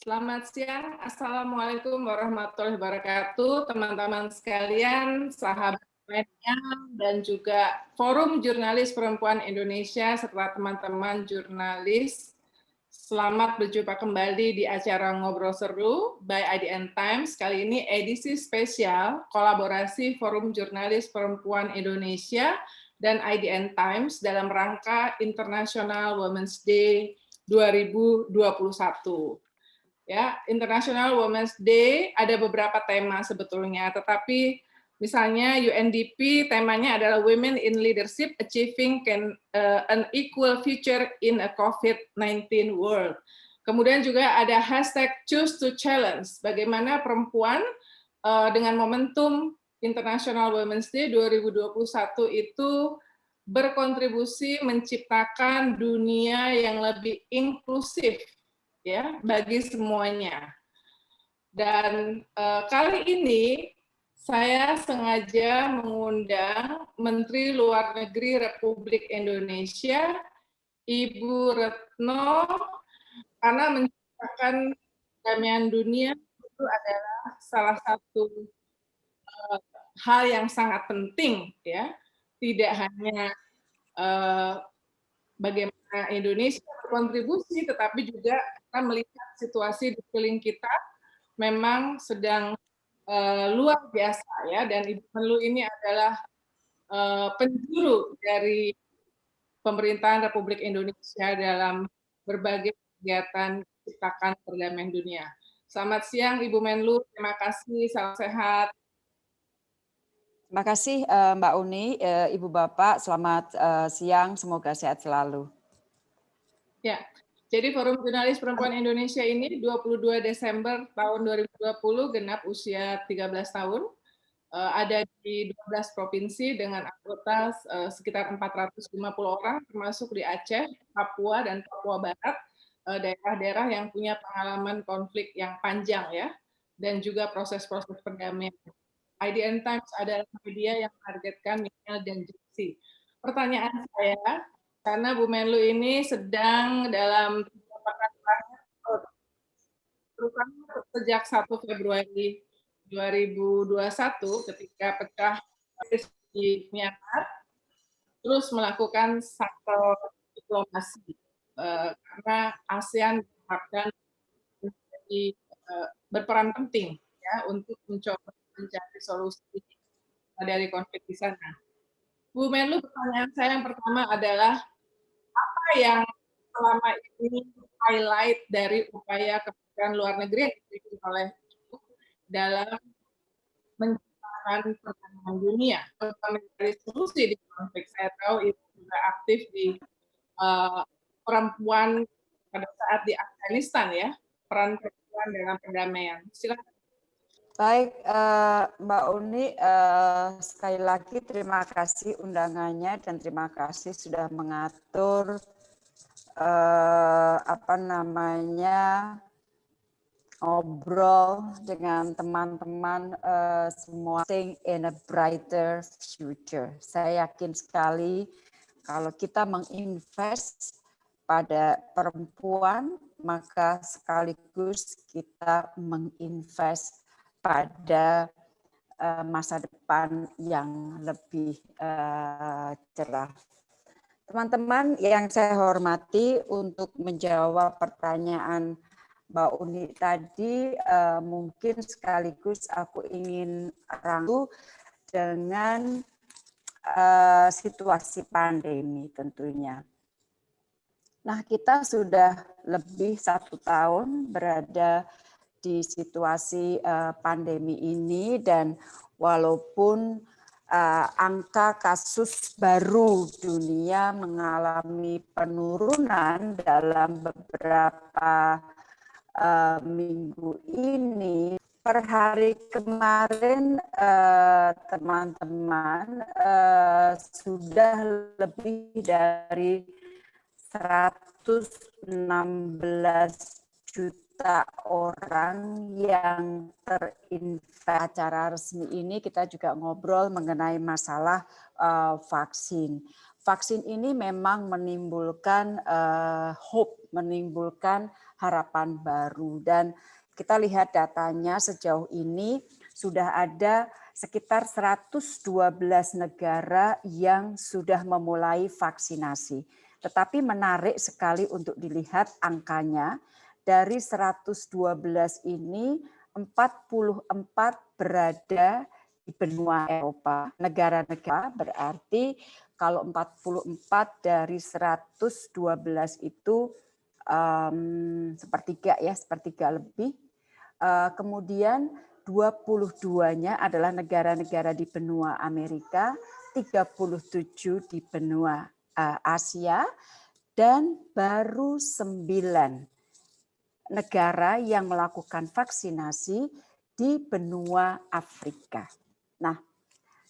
Selamat siang, Assalamualaikum warahmatullahi wabarakatuh, teman-teman sekalian, sahabat media, dan juga Forum Jurnalis Perempuan Indonesia, serta teman-teman jurnalis. Selamat berjumpa kembali di acara Ngobrol Seru by IDN Times. Kali ini edisi spesial kolaborasi Forum Jurnalis Perempuan Indonesia dan IDN Times dalam rangka International Women's Day 2021. Ya, International Women's Day ada beberapa tema sebetulnya, tetapi misalnya UNDP temanya adalah Women in Leadership Achieving an Equal Future in a COVID-19 World. Kemudian juga ada hashtag Choose to Challenge, bagaimana perempuan dengan momentum International Women's Day 2021 itu berkontribusi menciptakan dunia yang lebih inklusif ya bagi semuanya. Dan kali ini saya sengaja mengundang Menteri Luar Negeri Republik Indonesia, Ibu Retno, karena menciptakan perdamaian dunia itu adalah salah satu hal yang sangat penting, ya. Tidak hanya bagaimana Indonesia berkontribusi, tetapi juga kita melihat situasi di sekeliling kita memang sedang luar biasa, ya. Dan Ibu Menlu ini adalah penjuru dari pemerintahan Republik Indonesia dalam berbagai kegiatan menciptakan perdamaian dunia. Selamat siang Ibu Menlu, terima kasih, salam sehat. Terima kasih Mbak Uni, Ibu Bapak, selamat siang, semoga sehat selalu. Ya, jadi Forum Jurnalis Perempuan Indonesia ini 22 Desember tahun 2020 genap usia 13 tahun, ada di 12 provinsi dengan anggota sekitar 450 orang, termasuk di Aceh, Papua, dan Papua Barat, daerah-daerah yang punya pengalaman konflik yang panjang, ya, dan juga proses-proses perdamaian. IDN Times adalah media yang menargetkan milenial dan Gen Z. Pertanyaan saya, karena Bu Menlu ini sedang dalam pekan terakhir, terutama sejak 1 Februari 2021 ketika pecah di Myanmar, terus melakukan shuttle diplomasi karena ASEAN diharapkan menjadi berperan penting ya untuk mencoba mencari solusi dari konflik di sana. Bu Menlu, pertanyaan saya yang pertama adalah apa yang selama ini highlight dari upaya Kementerian Luar Negeri yang dilakukan oleh Ibu dalam menciptakan perdamaian dunia, terutama dari solusi di konflik. Saya tahu Ibu juga aktif di perempuan pada saat di Afghanistan, ya, peran perempuan dalam perdamaian. Silakan. Baik, Mbak Uni, sekali lagi terima kasih undangannya dan terima kasih sudah mengatur ngobrol dengan teman-teman semua in a brighter future. Saya yakin sekali kalau kita menginvest pada perempuan, maka sekaligus kita menginvest pada masa depan yang lebih cerah. Teman-teman yang saya hormati, untuk menjawab pertanyaan Mbak Uni tadi, mungkin sekaligus aku ingin rangkum dengan situasi pandemi tentunya. Nah, kita sudah lebih 1 tahun berada di situasi pandemi ini, dan walaupun angka kasus baru dunia mengalami penurunan dalam beberapa minggu ini, per hari kemarin teman-teman sudah lebih dari 116 juta orang yang terinfeksi. Acara resmi ini kita juga ngobrol mengenai masalah vaksin. Vaksin ini memang menimbulkan hope menimbulkan harapan baru. Dan kita lihat datanya sejauh ini sudah ada sekitar 112 negara yang sudah memulai vaksinasi. Tetapi menarik sekali untuk dilihat angkanya, dari 112 ini 44 berada di benua Eropa. Negara-negara berarti kalau 44 dari 112 itu sepertiga lebih. Kemudian 22-nya adalah negara-negara di benua Amerika, 37 di benua Asia, dan baru 9 negara yang melakukan vaksinasi di benua Afrika. Nah,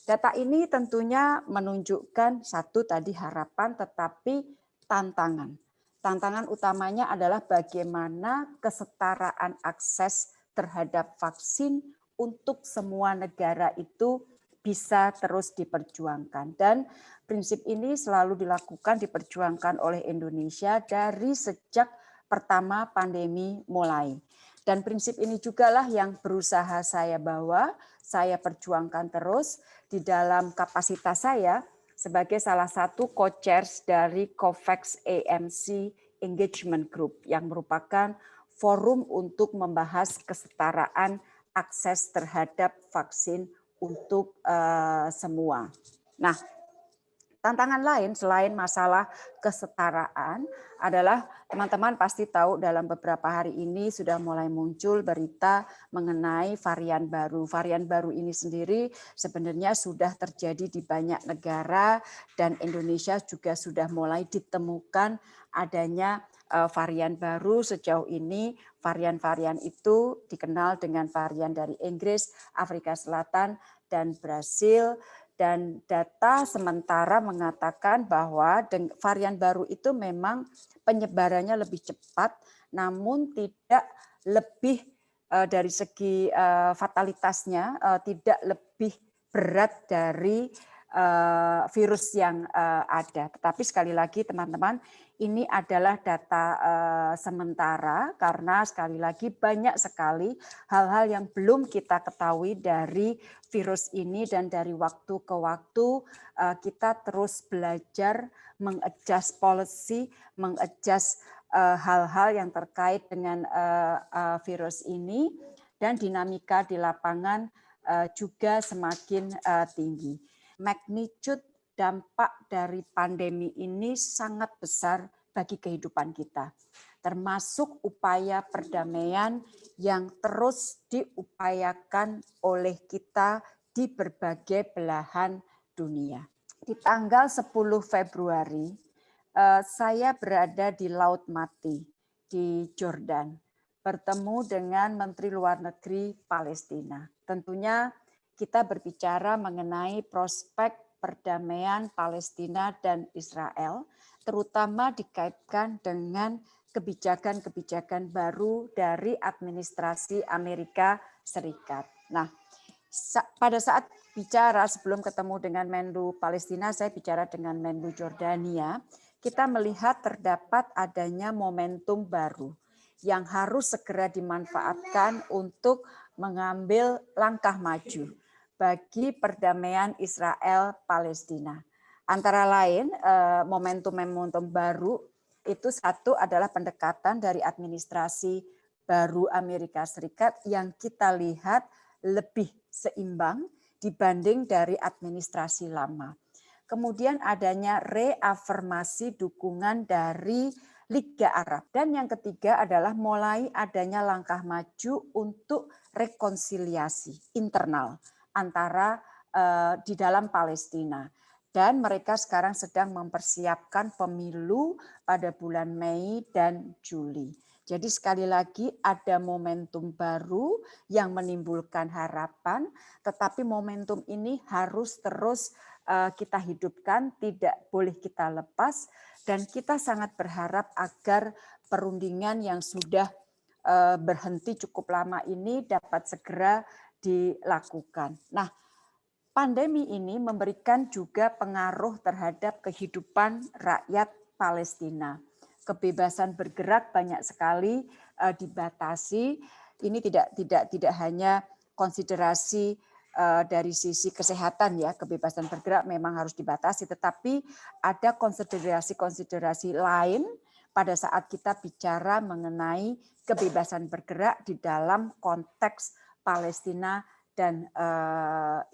data ini tentunya menunjukkan satu tadi harapan, tetapi tantangan. Tantangan utamanya adalah bagaimana kesetaraan akses terhadap vaksin untuk semua negara itu bisa terus diperjuangkan. Dan prinsip ini selalu diperjuangkan oleh Indonesia dari sejak pertama pandemi mulai. Dan prinsip ini jugalah yang berusaha saya bawa, saya perjuangkan terus di dalam kapasitas saya sebagai salah satu co-chairs dari COVAX AMC Engagement Group yang merupakan forum untuk membahas kesetaraan akses terhadap vaksin untuk semua. Nah, tantangan lain selain masalah kesetaraan adalah teman-teman pasti tahu dalam beberapa hari ini sudah mulai muncul berita mengenai varian baru. Varian baru ini sendiri sebenarnya sudah terjadi di banyak negara dan Indonesia juga sudah mulai ditemukan adanya varian baru. Sejauh ini varian-varian itu dikenal dengan varian dari Inggris, Afrika Selatan, dan Brasil. Dan data sementara mengatakan bahwa varian baru itu memang penyebarannya lebih cepat, namun tidak lebih dari segi fatalitasnya tidak lebih berat dari virus yang ada. Tetapi sekali lagi teman-teman, ini adalah data sementara karena sekali lagi banyak sekali hal-hal yang belum kita ketahui dari virus ini dan dari waktu ke waktu kita terus belajar mengadjust policy, mengadjust hal-hal yang terkait dengan virus ini dan dinamika di lapangan juga semakin tinggi. Magnitude dampak dari pandemi ini sangat besar bagi kehidupan kita, termasuk upaya perdamaian yang terus diupayakan oleh kita di berbagai belahan dunia. Di tanggal 10 Februari, saya berada di Laut Mati di Jordan, bertemu dengan Menteri Luar Negeri Palestina. Tentunya kita berbicara mengenai prospek perdamaian Palestina dan Israel, terutama dikaitkan dengan kebijakan-kebijakan baru dari administrasi Amerika Serikat. Nah, pada saat bicara sebelum ketemu dengan Menlu Palestina, saya bicara dengan Menlu Jordania, kita melihat terdapat adanya momentum baru yang harus segera dimanfaatkan untuk mengambil langkah maju bagi perdamaian Israel-Palestina. Antara lain, momentum-momentum baru itu satu adalah pendekatan dari administrasi baru Amerika Serikat yang kita lihat lebih seimbang dibanding dari administrasi lama. Kemudian adanya reafirmasi dukungan dari Liga Arab. Dan yang ketiga adalah mulai adanya langkah maju untuk rekonsiliasi internal antara di dalam Palestina. Dan mereka sekarang sedang mempersiapkan pemilu pada bulan Mei dan Juli. Jadi sekali lagi ada momentum baru yang menimbulkan harapan, tetapi momentum ini harus terus kita hidupkan, tidak boleh kita lepas, dan kita sangat berharap agar perundingan yang sudah berhenti cukup lama ini dapat segera dilakukan. Nah, pandemi ini memberikan juga pengaruh terhadap kehidupan rakyat Palestina. kebebasan bergerak banyak sekali dibatasi. Ini tidak hanya konsiderasi dari sisi kesehatan ya, kebebasan bergerak memang harus dibatasi, tetapi ada konsiderasi-konsiderasi lain pada saat kita bicara mengenai kebebasan bergerak di dalam konteks Palestina dan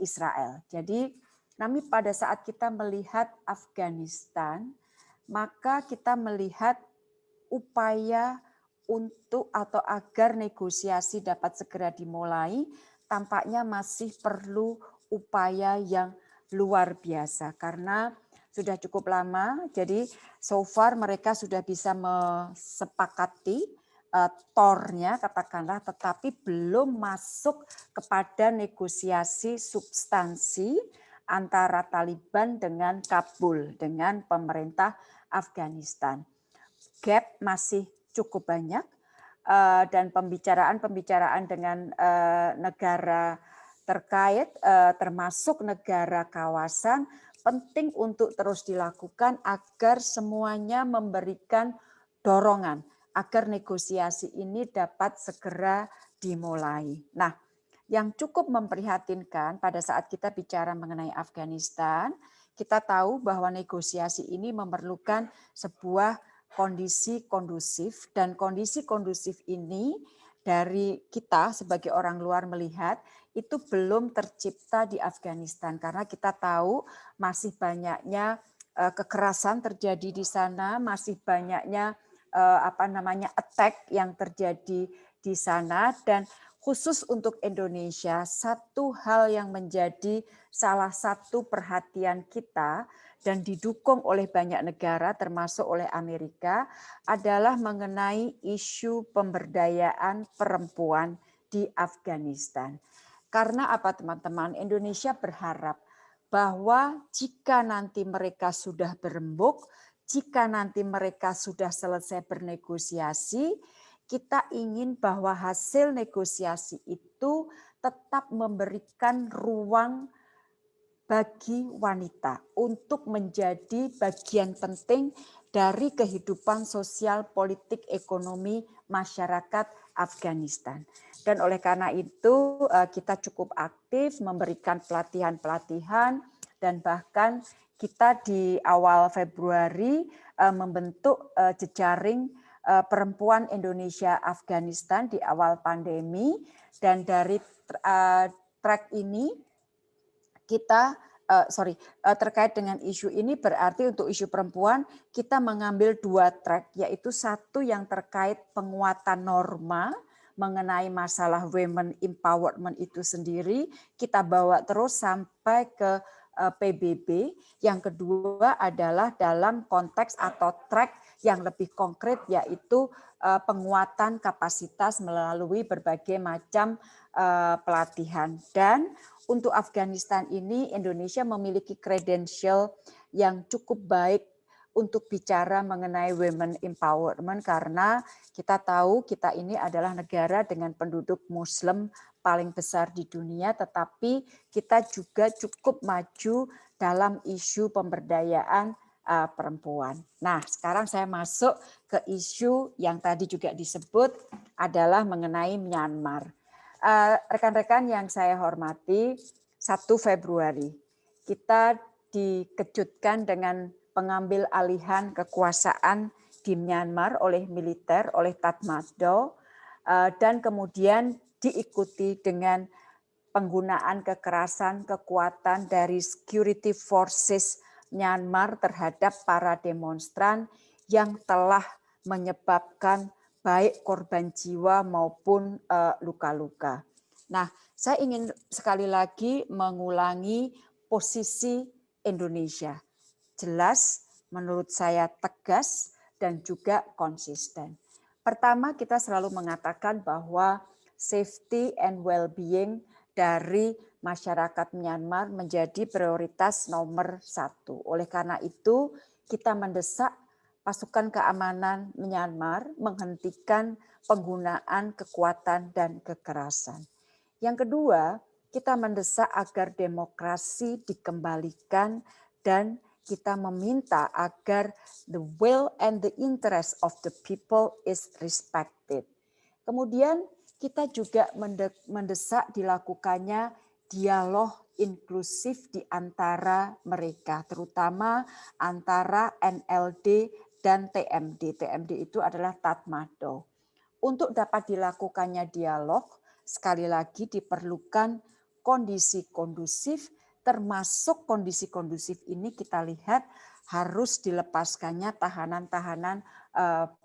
Israel. Jadi pada saat kita melihat Afghanistan, maka kita melihat upaya untuk atau agar negosiasi dapat segera dimulai, tampaknya masih perlu upaya yang luar biasa karena sudah cukup lama. Jadi so far mereka sudah bisa mesepakati tornya katakanlah, tetapi belum masuk kepada negosiasi substansi antara Taliban dengan Kabul, dengan pemerintah Afghanistan. Gap masih cukup banyak dan pembicaraan dengan negara terkait termasuk negara kawasan penting untuk terus dilakukan agar semuanya memberikan dorongan agar negosiasi ini dapat segera dimulai. Nah, yang cukup memprihatinkan pada saat kita bicara mengenai Afghanistan, kita tahu bahwa negosiasi ini memerlukan sebuah kondisi kondusif, dan kondisi kondusif ini dari kita sebagai orang luar melihat itu belum tercipta di Afghanistan karena kita tahu masih banyaknya kekerasan terjadi di sana, masih banyaknya attack yang terjadi di sana, dan khusus untuk Indonesia satu hal yang menjadi salah satu perhatian kita dan didukung oleh banyak negara termasuk oleh Amerika adalah mengenai isu pemberdayaan perempuan di Afghanistan. Karena apa teman-teman? Indonesia berharap bahwa jika nanti mereka sudah berembuk, jika nanti mereka sudah selesai bernegosiasi, kita ingin bahwa hasil negosiasi itu tetap memberikan ruang bagi wanita untuk menjadi bagian penting dari kehidupan sosial, politik, ekonomi masyarakat Afghanistan. Dan oleh karena itu kita cukup aktif memberikan pelatihan-pelatihan dan bahkan kita di awal Februari membentuk jejaring perempuan Indonesia Afghanistan di awal pandemi, dan dari track ini kita terkait dengan isu ini berarti untuk isu perempuan kita mengambil dua track, yaitu satu yang terkait penguatan norma mengenai masalah women empowerment itu sendiri, kita bawa terus sampai ke PBB. Yang kedua adalah dalam konteks atau track yang lebih konkret, yaitu penguatan kapasitas melalui berbagai macam pelatihan. Dan untuk Afghanistan ini Indonesia memiliki credential yang cukup baik untuk bicara mengenai women empowerment karena kita tahu kita ini adalah negara dengan penduduk Muslim paling besar di dunia, tetapi kita juga cukup maju dalam isu pemberdayaan perempuan. Nah, sekarang saya masuk ke isu yang tadi juga disebut adalah mengenai Myanmar. Rekan-rekan yang saya hormati, 1 Februari kita dikejutkan dengan pengambil alihan kekuasaan di Myanmar oleh militer, oleh Tatmadaw, dan kemudian diikuti dengan penggunaan kekerasan, kekuatan dari security forces Myanmar terhadap para demonstran yang telah menyebabkan baik korban jiwa maupun luka-luka. Nah, saya ingin sekali lagi mengulangi posisi Indonesia. Jelas, menurut saya tegas dan juga konsisten. Pertama, kita selalu mengatakan bahwa safety and well-being dari masyarakat Myanmar menjadi prioritas nomor 1. Oleh karena itu, kita mendesak pasukan keamanan Myanmar menghentikan penggunaan kekuatan dan kekerasan. Yang kedua, kita mendesak agar demokrasi dikembalikan dan kita meminta agar the will and the interest of the people is respected. Kemudian kita juga mendesak dilakukannya dialog inklusif di antara mereka, terutama antara NLD dan TMD. TMD itu adalah Tatmadaw. Untuk dapat dilakukannya dialog, sekali lagi diperlukan kondisi kondusif, termasuk kondisi kondusif ini kita lihat harus dilepaskannya tahanan-tahanan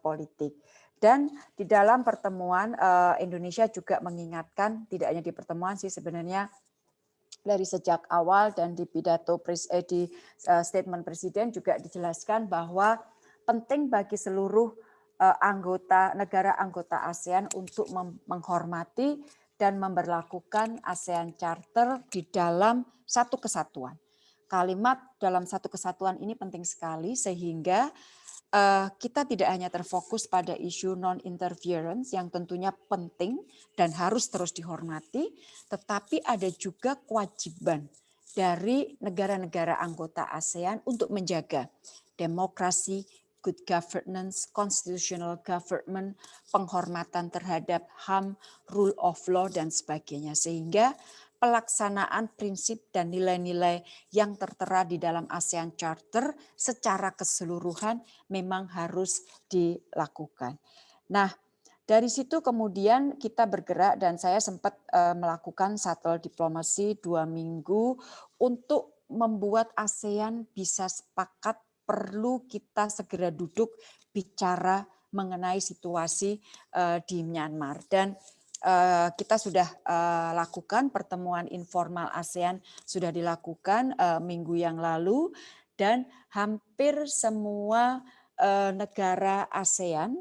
politik. Dan di dalam pertemuan Indonesia juga mengingatkan, tidak hanya di pertemuan sih sebenarnya, dari sejak awal dan di pidato di statement Presiden juga dijelaskan bahwa penting bagi seluruh negara anggota ASEAN untuk menghormati dan memberlakukan ASEAN Charter di dalam satu kesatuan. Kalimat dalam satu kesatuan ini penting sekali sehingga kita tidak hanya terfokus pada isu non-interference yang tentunya penting dan harus terus dihormati, tetapi ada juga kewajiban dari negara-negara anggota ASEAN untuk menjaga demokrasi, good governance, constitutional government, penghormatan terhadap HAM, rule of law, dan sebagainya. Sehingga pelaksanaan prinsip dan nilai-nilai yang tertera di dalam ASEAN Charter secara keseluruhan memang harus dilakukan. Nah, dari situ kemudian kita bergerak dan saya sempat melakukan shuttle diplomasi 2 minggu untuk membuat ASEAN bisa sepakat perlu kita segera duduk bicara mengenai situasi di Myanmar. Dan kita sudah lakukan pertemuan informal ASEAN sudah dilakukan minggu yang lalu dan hampir semua negara ASEAN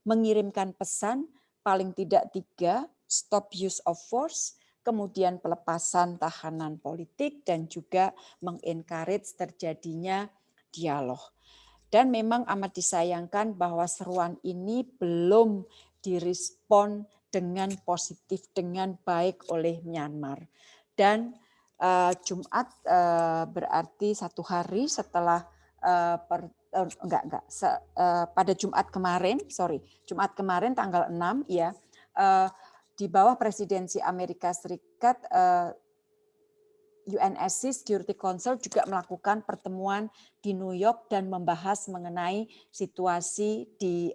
mengirimkan pesan paling tidak 3, stop use of force, kemudian pelepasan tahanan politik dan juga mengencourage terjadinya dialog. Dan memang amat disayangkan bahwa seruan ini belum direspon dengan positif, dengan baik oleh Myanmar. Dan Jumat berarti 1 hari setelah pada Jumat kemarin tanggal 6 ya, di bawah presidensi Amerika Serikat, UNSC Security Council juga melakukan pertemuan di New York dan membahas mengenai situasi di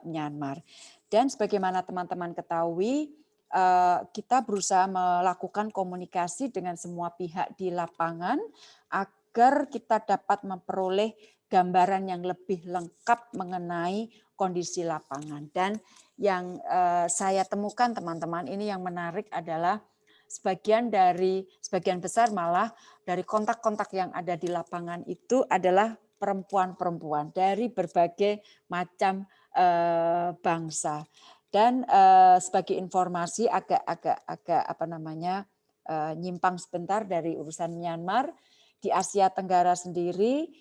Myanmar. Dan sebagaimana teman-teman ketahui, kita berusaha melakukan komunikasi dengan semua pihak di lapangan agar kita dapat memperoleh gambaran yang lebih lengkap mengenai kondisi lapangan. Dan yang saya temukan teman-teman, ini yang menarik adalah sebagian besar malah dari kontak-kontak yang ada di lapangan itu adalah perempuan-perempuan dari berbagai macam bangsa. Dan sebagai informasi agak nyimpang sebentar dari urusan Myanmar, di Asia Tenggara sendiri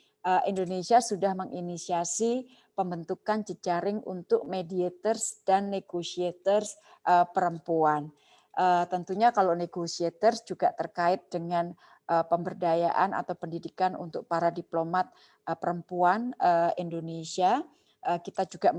Indonesia sudah menginisiasi pembentukan jejaring untuk mediators dan negotiators perempuan. Tentunya kalau negotiators juga terkait dengan pemberdayaan atau pendidikan untuk para diplomat perempuan Indonesia. Kita juga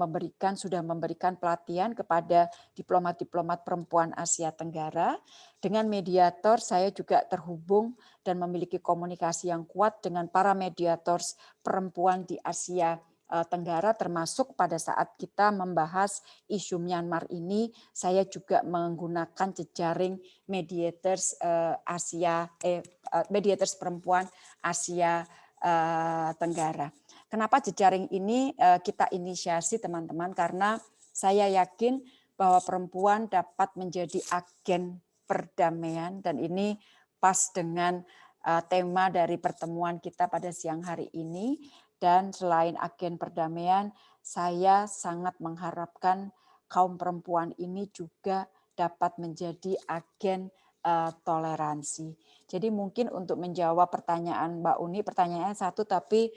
sudah memberikan pelatihan kepada diplomat-diplomat perempuan Asia Tenggara. Dengan mediator saya juga terhubung dan memiliki komunikasi yang kuat dengan para mediators perempuan di Asia Tenggara, termasuk pada saat kita membahas isu Myanmar ini, saya juga menggunakan jejaring mediators mediators perempuan Asia Tenggara. Kenapa jejaring ini kita inisiasi teman-teman? Karena saya yakin bahwa perempuan dapat menjadi agen perdamaian dan ini pas dengan tema dari pertemuan kita pada siang hari ini. Dan selain agen perdamaian, saya sangat mengharapkan kaum perempuan ini juga dapat menjadi agen toleransi. Jadi mungkin untuk menjawab pertanyaan Mbak Uni, pertanyaannya satu tapi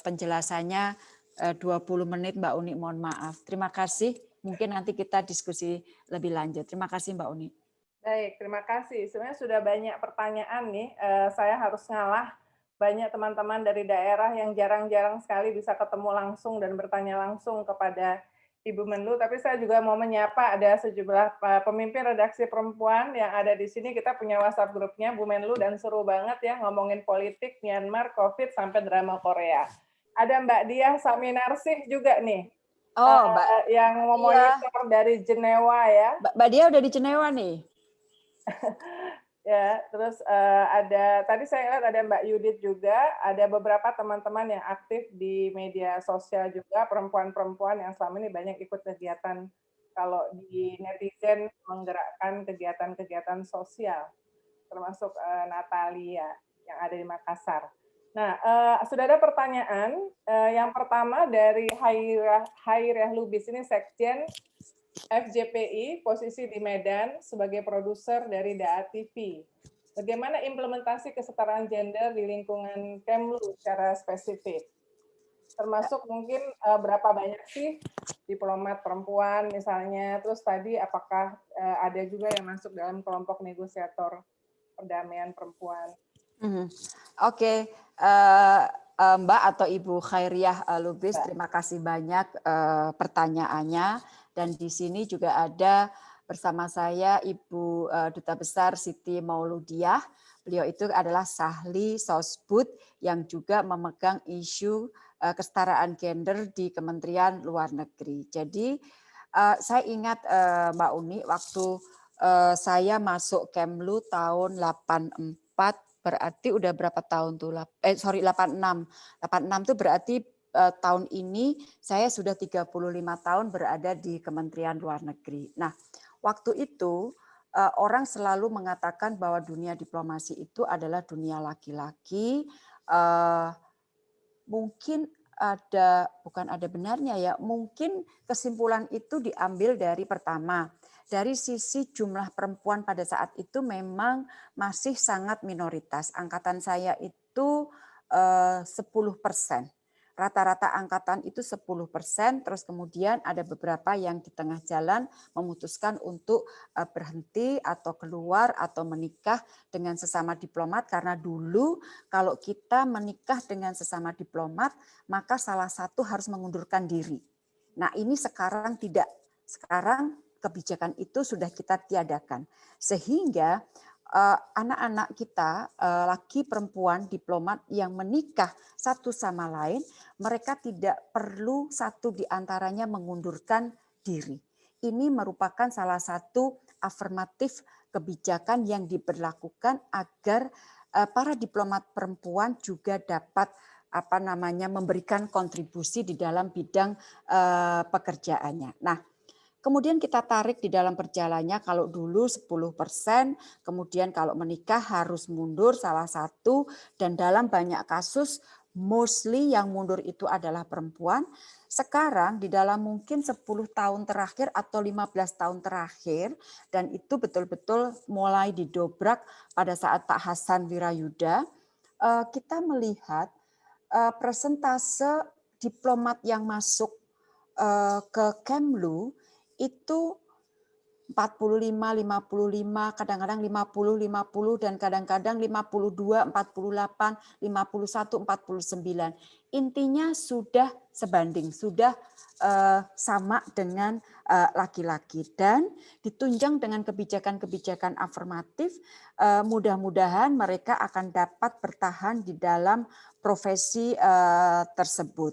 penjelasannya 20 menit Mbak Uni, mohon maaf. Terima kasih, mungkin nanti kita diskusi lebih lanjut. Terima kasih Mbak Uni. Baik, terima kasih. Sebenarnya sudah banyak pertanyaan nih, saya harus ngalah banyak teman-teman dari daerah yang jarang-jarang sekali bisa ketemu langsung dan bertanya langsung kepada Ibu Menlu, tapi saya juga mau menyapa ada sejumlah pemimpin redaksi perempuan yang ada di sini. Kita punya WhatsApp grupnya Bu Menlu dan seru banget ya ngomongin politik, Myanmar, COVID, sampai drama Korea. Ada Mbak Diah Saminarsih juga nih, Oh, yang memonitor dari Jenewa ya. Mbak Diah udah di Jenewa nih. Ya, terus ada tadi saya lihat ada Mbak Yudit juga, ada beberapa teman-teman yang aktif di media sosial juga, perempuan-perempuan yang selama ini banyak ikut kegiatan kalau di netizen menggerakkan kegiatan-kegiatan sosial, termasuk Natalia yang ada di Makassar. Nah, sudah ada pertanyaan. Yang pertama dari Hairah Lubis, ini Sekjen FJPI, posisi di Medan sebagai produser dari DAA TV. Bagaimana implementasi kesetaraan gender di lingkungan Kemlu secara spesifik? Termasuk mungkin berapa banyak sih diplomat perempuan misalnya, terus tadi apakah ada juga yang masuk dalam kelompok negosiator perdamaian perempuan? Oke, Mbak atau Ibu Khairiah Lubis, terima kasih banyak pertanyaannya. Dan di sini juga ada bersama saya Ibu Duta Besar Siti Mauludiah. Beliau itu adalah Sahli Sosbud yang juga memegang isu kesetaraan gender di Kementerian Luar Negeri. Jadi saya ingat Mbak Uni waktu saya masuk Kemlu tahun 84, berarti udah berapa tahun tuh? 86. 86 tuh berarti tahun ini saya sudah 35 tahun berada di Kementerian Luar Negeri. Nah, waktu itu orang selalu mengatakan bahwa dunia diplomasi itu adalah dunia laki-laki. Mungkin bukan ada benarnya ya, mungkin kesimpulan itu diambil dari pertama, dari sisi jumlah perempuan pada saat itu memang masih sangat minoritas. Angkatan saya itu 10%. Rata-rata angkatan itu 10%, terus kemudian ada beberapa yang di tengah jalan memutuskan untuk berhenti atau keluar atau menikah dengan sesama diplomat, karena dulu kalau kita menikah dengan sesama diplomat, maka salah satu harus mengundurkan diri. Nah, ini sekarang tidak. Sekarang kebijakan itu sudah kita tiadakan. Sehingga anak-anak kita, laki perempuan diplomat yang menikah satu sama lain, mereka tidak perlu satu di antaranya mengundurkan diri. Ini merupakan salah satu afirmatif kebijakan yang diberlakukan agar para diplomat perempuan juga dapat memberikan kontribusi di dalam bidang pekerjaannya. Nah, kemudian kita tarik di dalam perjalanannya, kalau dulu 10%, kemudian kalau menikah harus mundur salah satu, dan dalam banyak kasus mostly yang mundur itu adalah perempuan. Sekarang di dalam mungkin 10 tahun terakhir atau 15 tahun terakhir, dan itu betul-betul mulai didobrak pada saat Pak Hasan Wirayuda, kita melihat persentase diplomat yang masuk ke Kemlu itu 45, 55, kadang-kadang 50, 50, dan kadang-kadang 52, 48, 51, 49. Intinya sudah sebanding, sudah sama dengan laki-laki. Dan ditunjang dengan kebijakan-kebijakan afirmatif, mudah-mudahan mereka akan dapat bertahan di dalam profesi tersebut.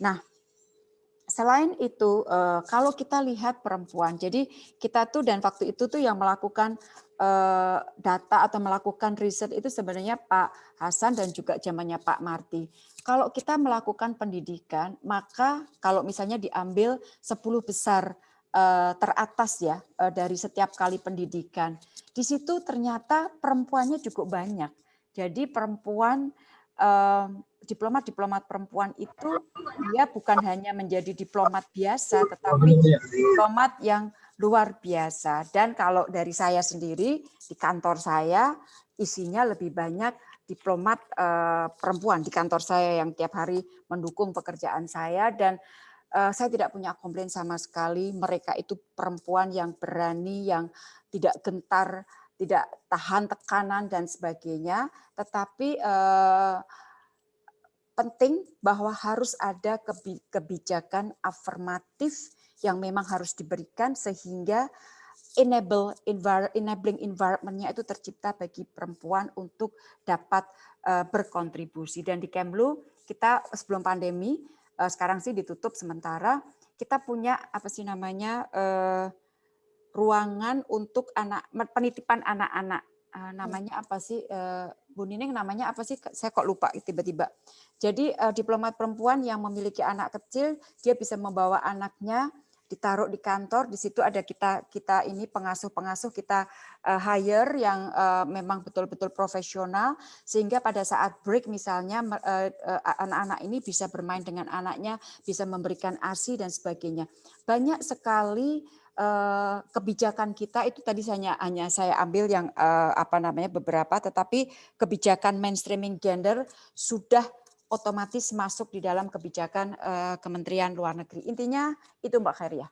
Nah, selain itu, kalau kita lihat perempuan, jadi kita tuh dan waktu itu tuh yang melakukan data atau melakukan riset itu sebenarnya Pak Hasan dan juga zamannya Pak Marty. Kalau kita melakukan pendidikan, maka kalau misalnya diambil 10 besar teratas ya dari setiap kali pendidikan, di situ ternyata perempuannya cukup banyak. Jadi perempuan diplomat-diplomat perempuan itu dia bukan hanya menjadi diplomat biasa, tetapi diplomat yang luar biasa. Dan kalau dari saya sendiri, di kantor saya isinya lebih banyak diplomat perempuan di kantor saya yang tiap hari mendukung pekerjaan saya, dan saya tidak punya komplain sama sekali. Mereka itu perempuan yang berani, yang tidak gentar tidak tahan tekanan dan sebagainya, tetapi penting bahwa harus ada kebijakan afirmatif yang memang harus diberikan sehingga enabling environment-nya itu tercipta bagi perempuan untuk dapat berkontribusi. Dan di Kemlu kita sebelum pandemi, sekarang sih ditutup sementara, kita punya apa sih namanya ruangan untuk penitipan anak-anak. Namanya apa sih, Bu Nining, namanya apa sih? Saya kok lupa tiba-tiba. Jadi diplomat perempuan yang memiliki anak kecil, dia bisa membawa anaknya ditaruh di kantor, di situ ada kita ini pengasuh-pengasuh kita hire yang memang betul-betul profesional, sehingga pada saat break misalnya anak-anak ini bisa bermain dengan anaknya, bisa memberikan ASI dan sebagainya. Banyak sekali kebijakan kita itu tadi hanya saya ambil yang beberapa, tetapi kebijakan mainstreaming gender sudah otomatis masuk di dalam kebijakan Kementerian Luar Negeri. Intinya itu Mbak Khairia.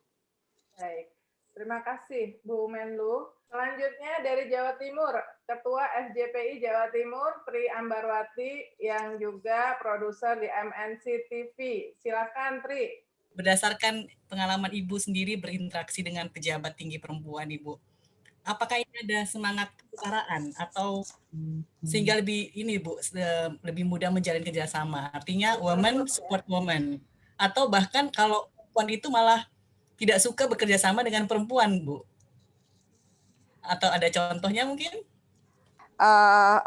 Baik, terima kasih Bu Menlu. Selanjutnya dari Jawa Timur, Ketua FJPI Jawa Timur, Tri Ambarwati, yang juga produser di MNC TV. Silakan Tri. Berdasarkan pengalaman Ibu sendiri berinteraksi dengan pejabat tinggi perempuan, Ibu, apakah ini ada semangat kesetaraan atau sehingga lebih mudah menjalin kerjasama? Artinya woman support woman, atau bahkan kalau perempuan itu malah tidak suka bekerja sama dengan perempuan, Bu? Atau ada contohnya mungkin?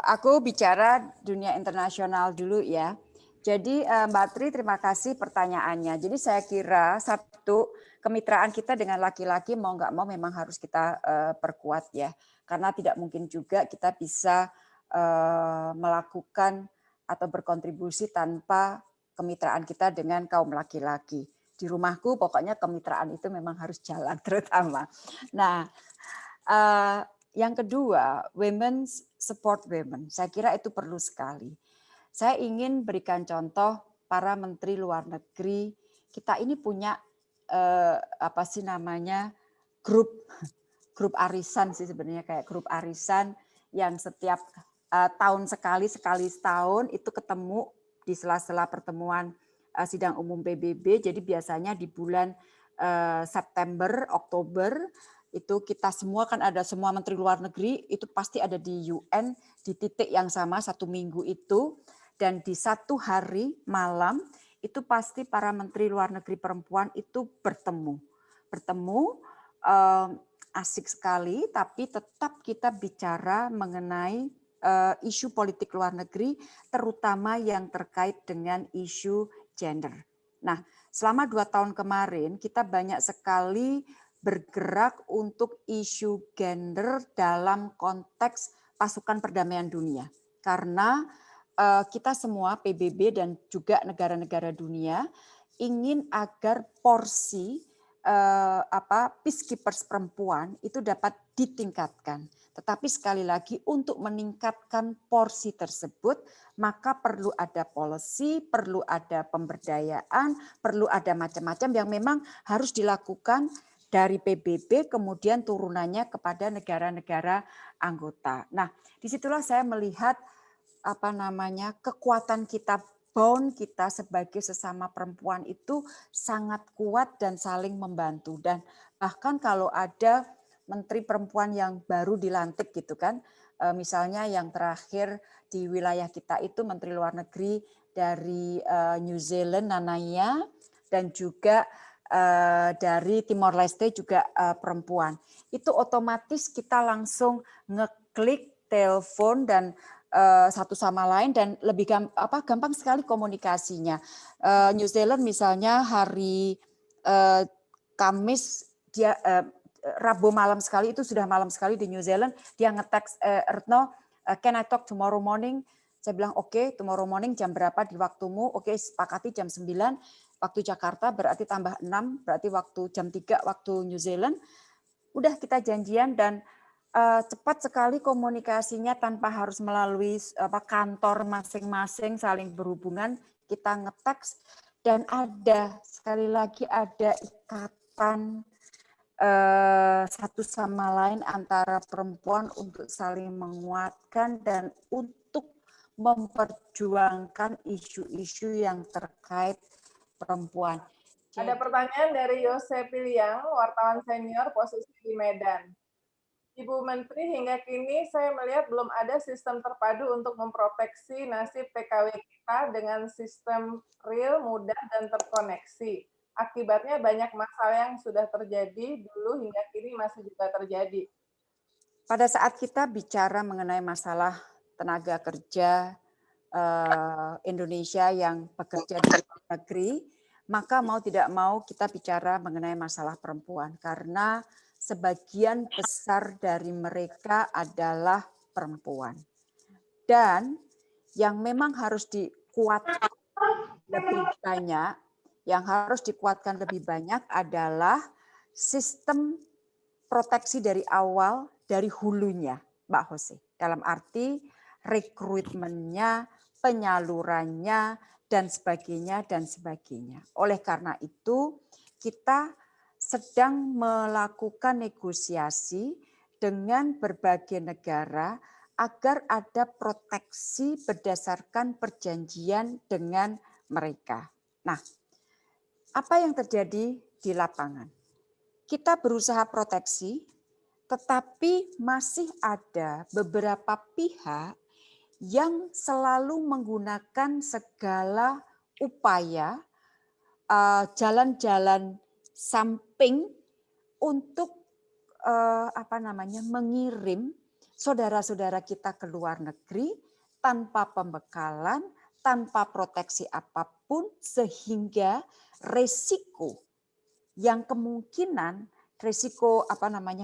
Aku bicara dunia internasional dulu ya. Jadi Mbak Tri, terima kasih pertanyaannya. Jadi saya kira satu, kemitraan kita dengan laki-laki mau nggak mau memang harus kita perkuat ya. Karena tidak mungkin juga kita bisa melakukan atau berkontribusi tanpa kemitraan kita dengan kaum laki-laki. Di rumahku pokoknya kemitraan itu memang harus jalan terutama. Nah, yang kedua, women support women. Saya kira itu perlu sekali. Saya ingin berikan contoh para menteri luar negeri. Kita ini punya grup arisan sih sebenarnya, kayak grup arisan yang setiap tahun sekali setahun itu ketemu di sela-sela pertemuan sidang umum PBB. Jadi biasanya di bulan September, Oktober itu kita semua kan ada semua menteri luar negeri itu pasti ada di UN di titik yang sama 1 minggu itu, dan di 1 hari malam itu pasti para menteri luar negeri perempuan itu bertemu asik sekali, tapi tetap kita bicara mengenai isu politik luar negeri, terutama yang terkait dengan isu gender. Nah, selama 2 tahun kemarin kita banyak sekali bergerak untuk isu gender dalam konteks pasukan perdamaian dunia. Karena kita semua PBB dan juga negara-negara dunia ingin agar porsi peacekeepers perempuan itu dapat ditingkatkan. Tetapi sekali lagi untuk meningkatkan porsi tersebut maka perlu ada policy, perlu ada pemberdayaan, perlu ada macam-macam yang memang harus dilakukan dari PBB kemudian turunannya kepada negara-negara anggota. Nah, disitulah saya melihat kekuatan kita, bond kita sebagai sesama perempuan itu sangat kuat dan saling membantu. Dan bahkan kalau ada menteri perempuan yang baru dilantik gitu kan, misalnya yang terakhir di wilayah kita itu menteri luar negeri dari New Zealand Nanaya, dan juga dari Timor Leste juga perempuan. Itu otomatis kita langsung ngeklik telepon dan satu sama lain dan lebih gampang sekali komunikasinya. New Zealand misalnya hari Kamis dia Rabu malam sekali, itu sudah malam sekali di New Zealand, dia nge-text Retno, can I talk tomorrow morning? Saya bilang oke, tomorrow morning jam berapa di waktumu? Oke, sepakati jam 9 waktu Jakarta, berarti tambah 6, berarti waktu jam 3 waktu New Zealand. Udah kita janjian dan cepat sekali komunikasinya tanpa harus melalui kantor masing-masing saling berhubungan, kita nge-text dan ada sekali lagi ada ikatan satu sama lain antara perempuan untuk saling menguatkan dan untuk memperjuangkan isu-isu yang terkait perempuan. Ada pertanyaan dari Yose Piliang, wartawan senior posisi di Medan. Ibu Menteri, hingga kini saya melihat belum ada sistem terpadu untuk memproteksi nasib PKW kita dengan sistem real, mudah, dan terkoneksi. Akibatnya banyak masalah yang sudah terjadi dulu hingga kini masih juga terjadi. Pada saat kita bicara mengenai masalah tenaga kerja Indonesia yang bekerja di luar negeri, maka mau tidak mau kita bicara mengenai masalah perempuan karena sebagian besar dari mereka adalah perempuan. Dan yang memang harus dikuatkan lebih banyak, adalah sistem proteksi dari awal, dari hulunya, Mbak Hose. Dalam arti rekrutmennya, penyalurannya, dan sebagainya, dan sebagainya. Oleh karena itu, kita sedang melakukan negosiasi dengan berbagai negara agar ada proteksi berdasarkan perjanjian dengan mereka. Nah, apa yang terjadi di lapangan? Kita berusaha proteksi, tetapi masih ada beberapa pihak yang selalu menggunakan segala upaya jalan-jalan samping untuk mengirim saudara-saudara kita ke luar negeri tanpa pembekalan, tanpa proteksi apapun, sehingga resiko yang kemungkinan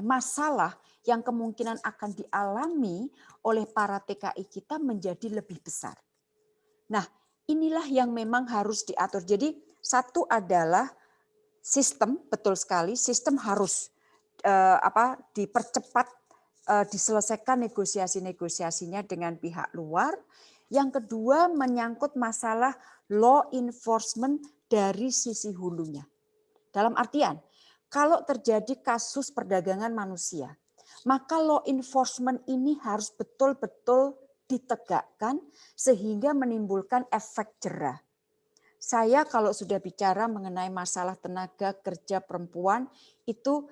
masalah yang kemungkinan akan dialami oleh para TKI kita menjadi lebih besar. Nah, inilah yang memang harus diatur. Jadi satu adalah sistem, betul sekali, sistem harus dipercepat, diselesaikan negosiasi-negosiasinya dengan pihak luar. Yang kedua menyangkut masalah law enforcement dari sisi hulunya. Dalam artian, kalau terjadi kasus perdagangan manusia, maka law enforcement ini harus betul-betul ditegakkan sehingga menimbulkan efek jerah. Saya kalau sudah bicara mengenai masalah tenaga kerja perempuan itu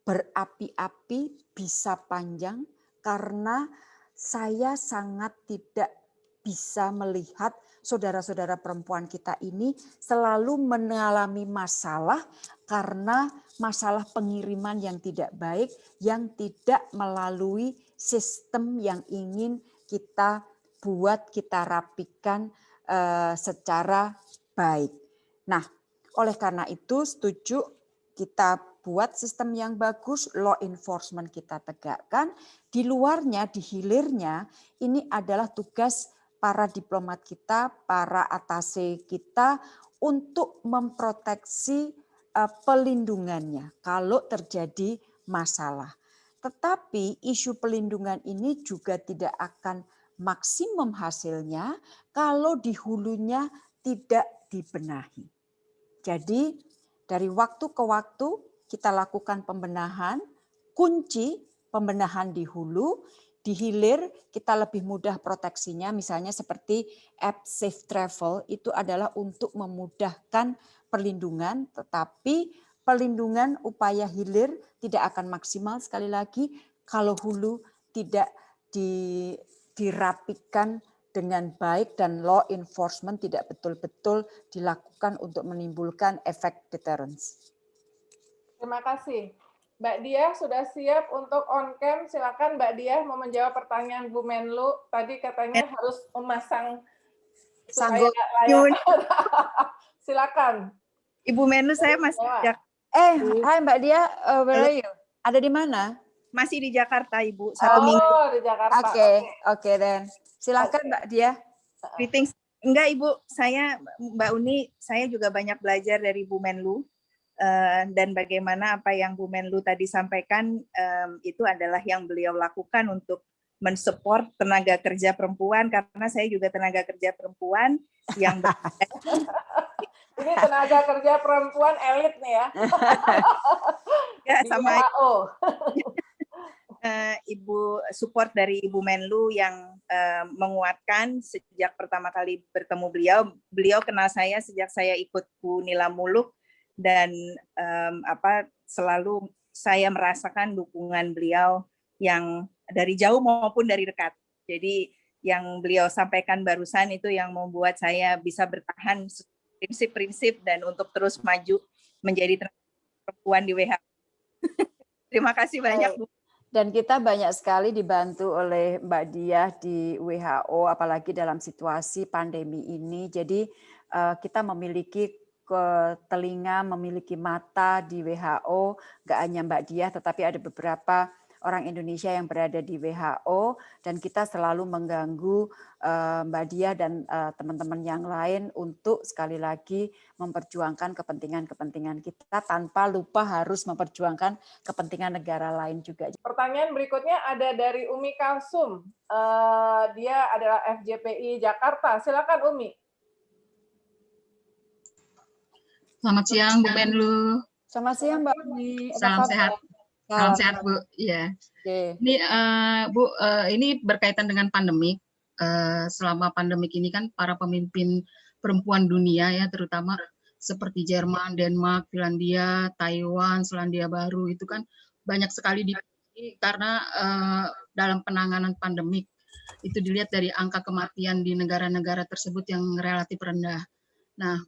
berapi-api, bisa panjang karena saya sangat tidak bisa melihat saudara-saudara perempuan kita ini selalu mengalami masalah karena masalah pengiriman yang tidak baik, yang tidak melalui sistem yang ingin kita buat, kita rapikan secara baik. Nah, oleh karena itu setuju kita buat sistem yang bagus, law enforcement kita tegakkan. Di luarnya, di hilirnya, ini adalah tugas para diplomat kita, para atase kita untuk memproteksi pelindungannya kalau terjadi masalah. Tetapi isu pelindungan ini juga tidak akan maksimum hasilnya kalau di hulunya tidak dibenahi. Jadi dari waktu ke waktu kita lakukan pembenahan, kunci pembenahan di hulu, di hilir kita lebih mudah proteksinya, misalnya seperti app Safe Travel itu adalah untuk memudahkan perlindungan, tetapi perlindungan upaya hilir tidak akan maksimal sekali lagi kalau hulu tidak dirapikan dengan baik dan law enforcement tidak betul-betul dilakukan untuk menimbulkan efek deterrence. Terima kasih. Mbak Diah sudah siap untuk on cam. Silakan Mbak Diah mau menjawab pertanyaan Bu Menlu. Tadi katanya harus memasang Sanggup. Silakan. Ibu Menlu, saya masih hai Mbak Diah, where are you? Ada di mana? Masih di Jakarta, Ibu. 1 minggu. Di Jakarta. Oke, then. Silakan Mbak Diah. Greetings. Enggak, Ibu. Mbak Uni, saya juga banyak belajar dari Bu Menlu. Dan bagaimana apa yang Bu Menlu tadi sampaikan itu adalah yang beliau lakukan untuk mensupport tenaga kerja perempuan, karena saya juga tenaga kerja perempuan yang ini tenaga kerja perempuan elit nih ya. Ya, di sama WHO. Ibu support dari Ibu Menlu yang menguatkan sejak pertama kali bertemu beliau. Beliau kenal saya sejak saya ikut Bu Nila Muluk dan selalu saya merasakan dukungan beliau yang dari jauh maupun dari dekat. Jadi yang beliau sampaikan barusan itu yang membuat saya bisa bertahan prinsip-prinsip dan untuk terus maju menjadi perempuan di WHO. Terima kasih banyak, Bu. Dan kita banyak sekali dibantu oleh Mbak Diah di WHO, apalagi dalam situasi pandemi ini. Jadi kita memiliki telinga, memiliki mata di WHO, nggak hanya Mbak Diah, tetapi ada beberapa orang Indonesia yang berada di WHO, dan kita selalu mengganggu Mbak Diah dan teman-teman yang lain untuk sekali lagi memperjuangkan kepentingan-kepentingan kita tanpa lupa harus memperjuangkan kepentingan negara lain juga. Pertanyaan berikutnya ada dari Umi Kalsum. Dia adalah FJPI Jakarta. Silakan Umi. Selamat siang Bu Menlu. Selamat siang Mbak Umi. Salam sehat. Salam sehat Bu. Iya. Oke. Ini Bu, ini berkaitan dengan pandemik. Selama pandemik ini kan para pemimpin perempuan dunia ya, terutama seperti Jerman, Denmark, Finlandia, Taiwan, Selandia Baru itu kan banyak sekali karena dalam penanganan pandemik itu dilihat dari angka kematian di negara-negara tersebut yang relatif rendah. Nah,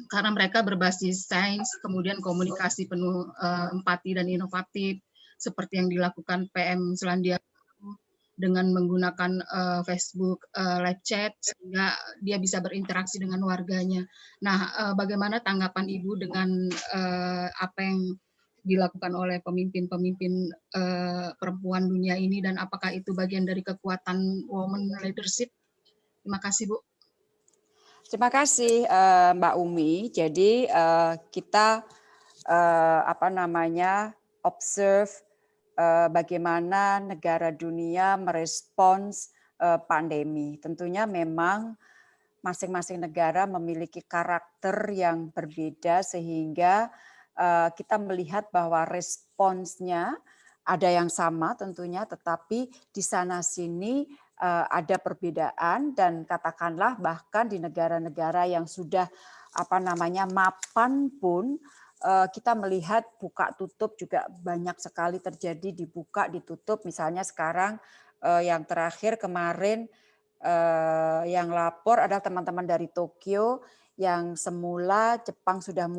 karena mereka berbasis sains, kemudian komunikasi penuh empati dan inovatif, seperti yang dilakukan PM Selandia dengan menggunakan Facebook live chat, sehingga dia bisa berinteraksi dengan warganya. Nah, bagaimana tanggapan Ibu dengan apa yang dilakukan oleh pemimpin-pemimpin perempuan dunia ini, dan apakah itu bagian dari kekuatan women leadership? Terima kasih, Bu. Terima kasih Mbak Umi. Jadi kita observe bagaimana negara dunia merespons pandemi. Tentunya memang masing-masing negara memiliki karakter yang berbeda sehingga kita melihat bahwa responsnya ada yang sama tentunya, tetapi di sana-sini ada perbedaan, dan katakanlah bahkan di negara-negara yang sudah mapan pun kita melihat buka tutup juga banyak sekali terjadi, dibuka ditutup. Misalnya sekarang yang terakhir kemarin yang lapor adalah teman-teman dari Tokyo yang semula Jepang sudah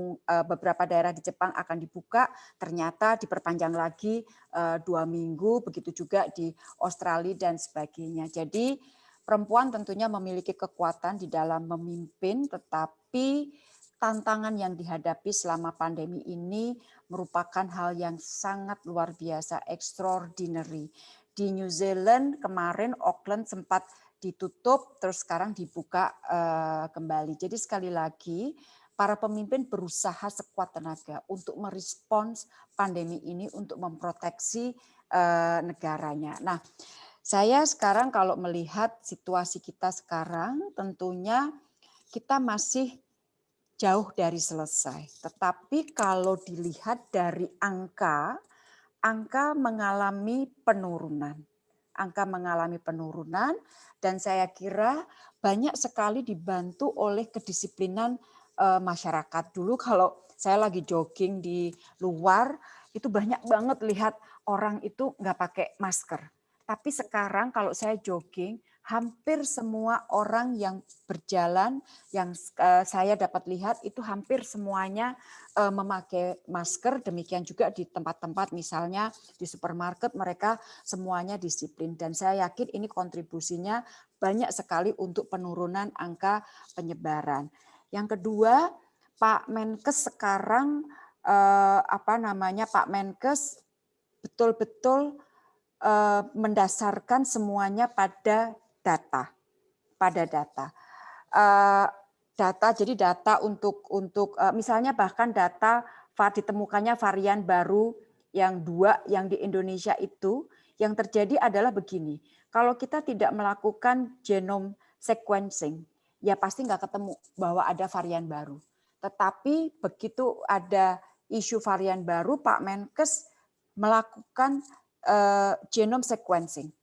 beberapa daerah di Jepang akan dibuka, ternyata diperpanjang lagi 2 minggu, begitu juga di Australia dan sebagainya. Jadi perempuan tentunya memiliki kekuatan di dalam memimpin, tetapi tantangan yang dihadapi selama pandemi ini merupakan hal yang sangat luar biasa, extraordinary. Di New Zealand kemarin Auckland sempat ditutup, terus sekarang dibuka kembali. Jadi sekali lagi, para pemimpin berusaha sekuat tenaga untuk merespons pandemi ini, untuk memproteksi negaranya. Nah, saya sekarang kalau melihat situasi kita sekarang, tentunya kita masih jauh dari selesai. Tetapi kalau dilihat dari angka mengalami penurunan. Angka mengalami penurunan, dan saya kira banyak sekali dibantu oleh kedisiplinan masyarakat. Dulu kalau saya lagi jogging di luar, itu banyak banget lihat orang itu nggak pakai masker. Tapi sekarang kalau saya jogging, hampir semua orang yang berjalan, yang saya dapat lihat itu hampir semuanya memakai masker, demikian juga di tempat-tempat misalnya di supermarket mereka semuanya disiplin, dan saya yakin ini kontribusinya banyak sekali untuk penurunan angka penyebaran. Yang kedua, Pak Menkes sekarang Pak Menkes betul-betul mendasarkan semuanya pada data. Jadi data untuk misalnya bahkan data ditemukannya varian baru yang 2 yang di Indonesia itu, yang terjadi adalah begini. Kalau kita tidak melakukan genome sequencing, ya pasti nggak ketemu bahwa ada varian baru. Tetapi begitu ada isu varian baru, Pak Menkes melakukan genome sequencing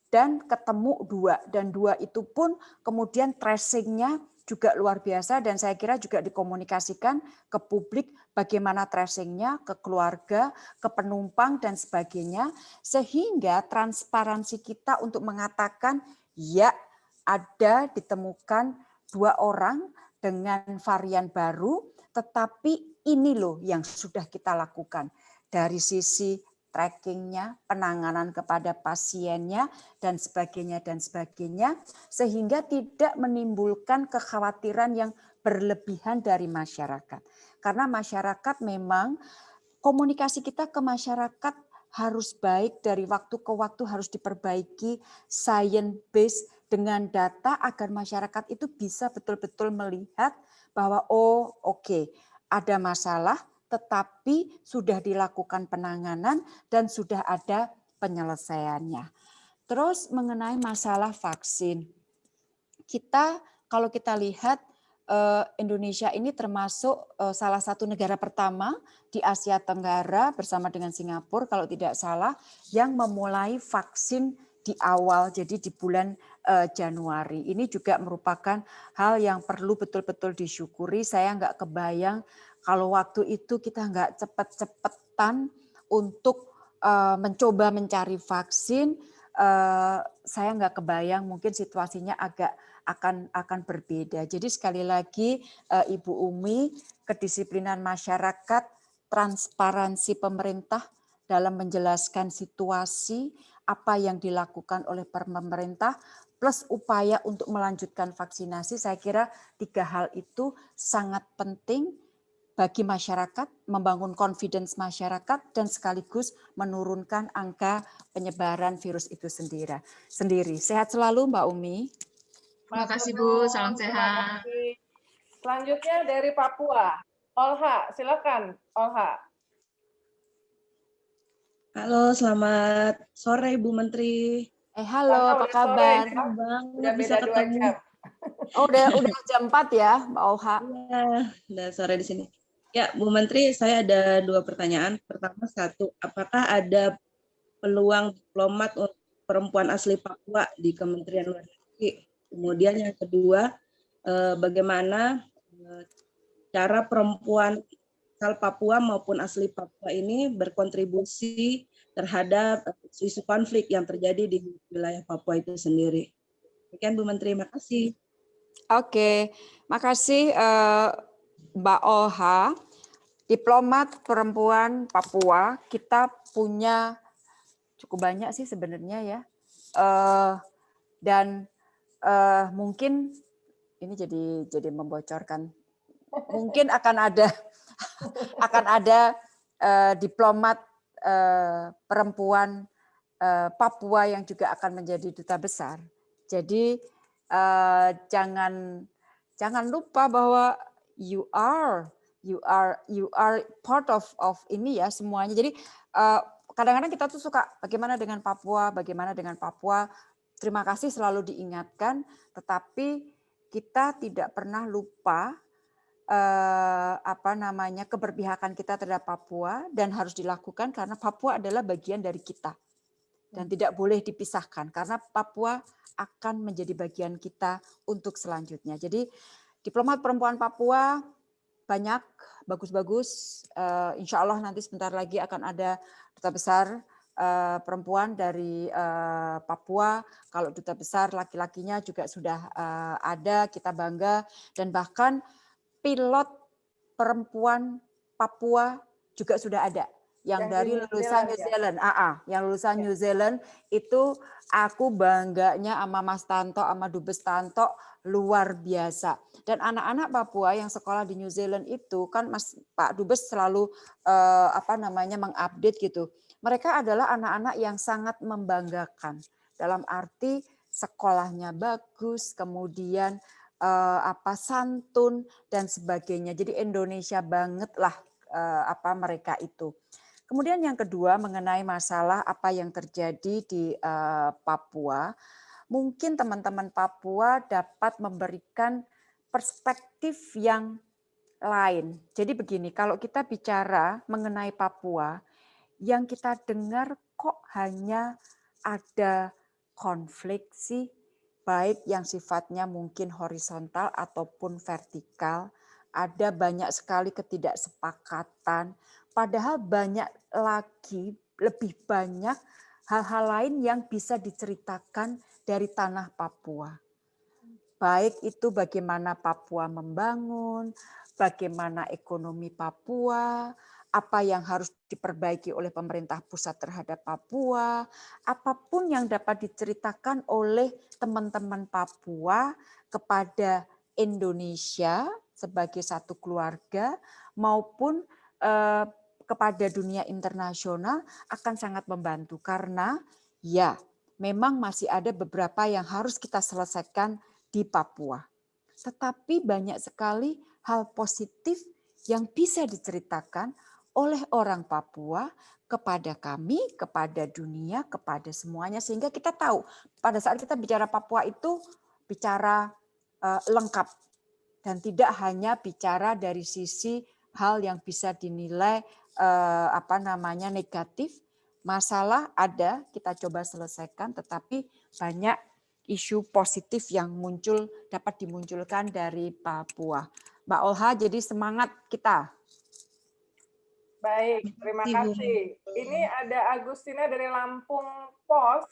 dan ketemu 2, dan 2 itu pun kemudian tracing-nya juga luar biasa, dan saya kira juga dikomunikasikan ke publik bagaimana tracing-nya, ke keluarga, ke penumpang dan sebagainya, sehingga transparansi kita untuk mengatakan ya ada ditemukan 2 orang dengan varian baru, tetapi ini loh yang sudah kita lakukan dari sisi trackingnya, penanganan kepada pasiennya, dan sebagainya, sehingga tidak menimbulkan kekhawatiran yang berlebihan dari masyarakat. Karena masyarakat memang, komunikasi kita ke masyarakat harus baik, dari waktu ke waktu harus diperbaiki, science based dengan data, agar masyarakat itu bisa betul-betul melihat bahwa oh oke, ada masalah, tetapi sudah dilakukan penanganan dan sudah ada penyelesaiannya. Terus mengenai masalah vaksin, kalau kita lihat Indonesia ini termasuk salah satu negara pertama di Asia Tenggara bersama dengan Singapura kalau tidak salah yang memulai vaksin di awal, jadi di bulan Januari. Ini juga merupakan hal yang perlu betul-betul disyukuri. Saya nggak kebayang kalau waktu itu kita nggak cepet-cepetan untuk mencoba mencari vaksin, saya nggak kebayang mungkin situasinya akan berbeda. Jadi sekali lagi Ibu Umi, kedisiplinan masyarakat, transparansi pemerintah dalam menjelaskan situasi, apa yang dilakukan oleh pemerintah, plus upaya untuk melanjutkan vaksinasi, saya kira 3 hal itu sangat penting bagi masyarakat, membangun confidence masyarakat, dan sekaligus menurunkan angka penyebaran virus itu sendiri. Sehat selalu Mbak Umi. Terima kasih Bu, salam sehat. Selanjutnya dari Papua, Olha, silakan Olha. Halo, selamat sore Ibu Menteri. Halo, apa kabar? Senang banget Udah bisa beda 2 ketemu. jam. Oh, udah jam 4 ya, Mbak Olha? Iya, udah sore di sini. Ya, Bu Menteri, saya ada 2 pertanyaan. Pertama, 1, apakah ada peluang diplomat untuk perempuan asli Papua di Kementerian Luar Negeri? Kemudian yang kedua, bagaimana cara perempuan asal Papua maupun asli Papua ini berkontribusi terhadap isu konflik yang terjadi di wilayah Papua itu sendiri. Demikian Bu Menteri, makasih. Oke, makasih Mbak Olha. Diplomat perempuan Papua kita punya cukup banyak sih sebenarnya ya, dan mungkin ini jadi membocorkan. Mungkin akan ada diplomat perempuan Papua yang juga akan menjadi duta besar. Jadi jangan lupa bahwa you are part of ini ya semuanya. Jadi kadang-kadang kita tuh suka bagaimana dengan Papua. Terima kasih selalu diingatkan, tetapi kita tidak pernah lupa keberpihakan kita terhadap Papua, dan harus dilakukan karena Papua adalah bagian dari kita dan tidak boleh dipisahkan karena Papua akan menjadi bagian kita untuk selanjutnya. Jadi diplomat perempuan Papua banyak, bagus-bagus. Insya Allah nanti sebentar lagi akan ada duta besar perempuan dari Papua. Kalau duta besar laki-lakinya juga sudah ada, kita bangga. Dan bahkan pilot perempuan Papua juga sudah ada. Yang dari lulusan New Zealand. Yang lulusan New Zealand itu aku bangganya sama Mas Tanto, sama Dubes Tanto, luar biasa. Dan anak-anak Papua yang sekolah di New Zealand itu kan Pak Dubes selalu mengupdate gitu. Mereka adalah anak-anak yang sangat membanggakan dalam arti sekolahnya bagus, kemudian santun dan sebagainya. Jadi Indonesia banget lah mereka itu. Kemudian yang kedua mengenai masalah apa yang terjadi di Papua. Mungkin teman-teman Papua dapat memberikan perspektif yang lain. Jadi begini, kalau kita bicara mengenai Papua, yang kita dengar kok hanya ada konflik sih, baik yang sifatnya mungkin horizontal ataupun vertikal. Ada banyak sekali ketidaksepakatan, padahal banyak lagi, lebih banyak hal-hal lain yang bisa diceritakan dari tanah Papua. Baik itu bagaimana Papua membangun, bagaimana ekonomi Papua, apa yang harus diperbaiki oleh pemerintah pusat terhadap Papua, apapun yang dapat diceritakan oleh teman-teman Papua kepada Indonesia sebagai satu keluarga maupun kepada dunia internasional akan sangat membantu, karena ya memang masih ada beberapa yang harus kita selesaikan di Papua. Tetapi banyak sekali hal positif yang bisa diceritakan oleh orang Papua kepada kami, kepada dunia, kepada semuanya, sehingga kita tahu pada saat kita bicara Papua itu bicara lengkap dan tidak hanya bicara dari sisi hal yang bisa dinilai negatif. Masalah ada, kita coba selesaikan, tetapi banyak isu positif yang dapat dimunculkan dari Papua. Mbak Olha, jadi semangat kita. Baik, terima kasih. Ini ada Agustina dari Lampung Pos,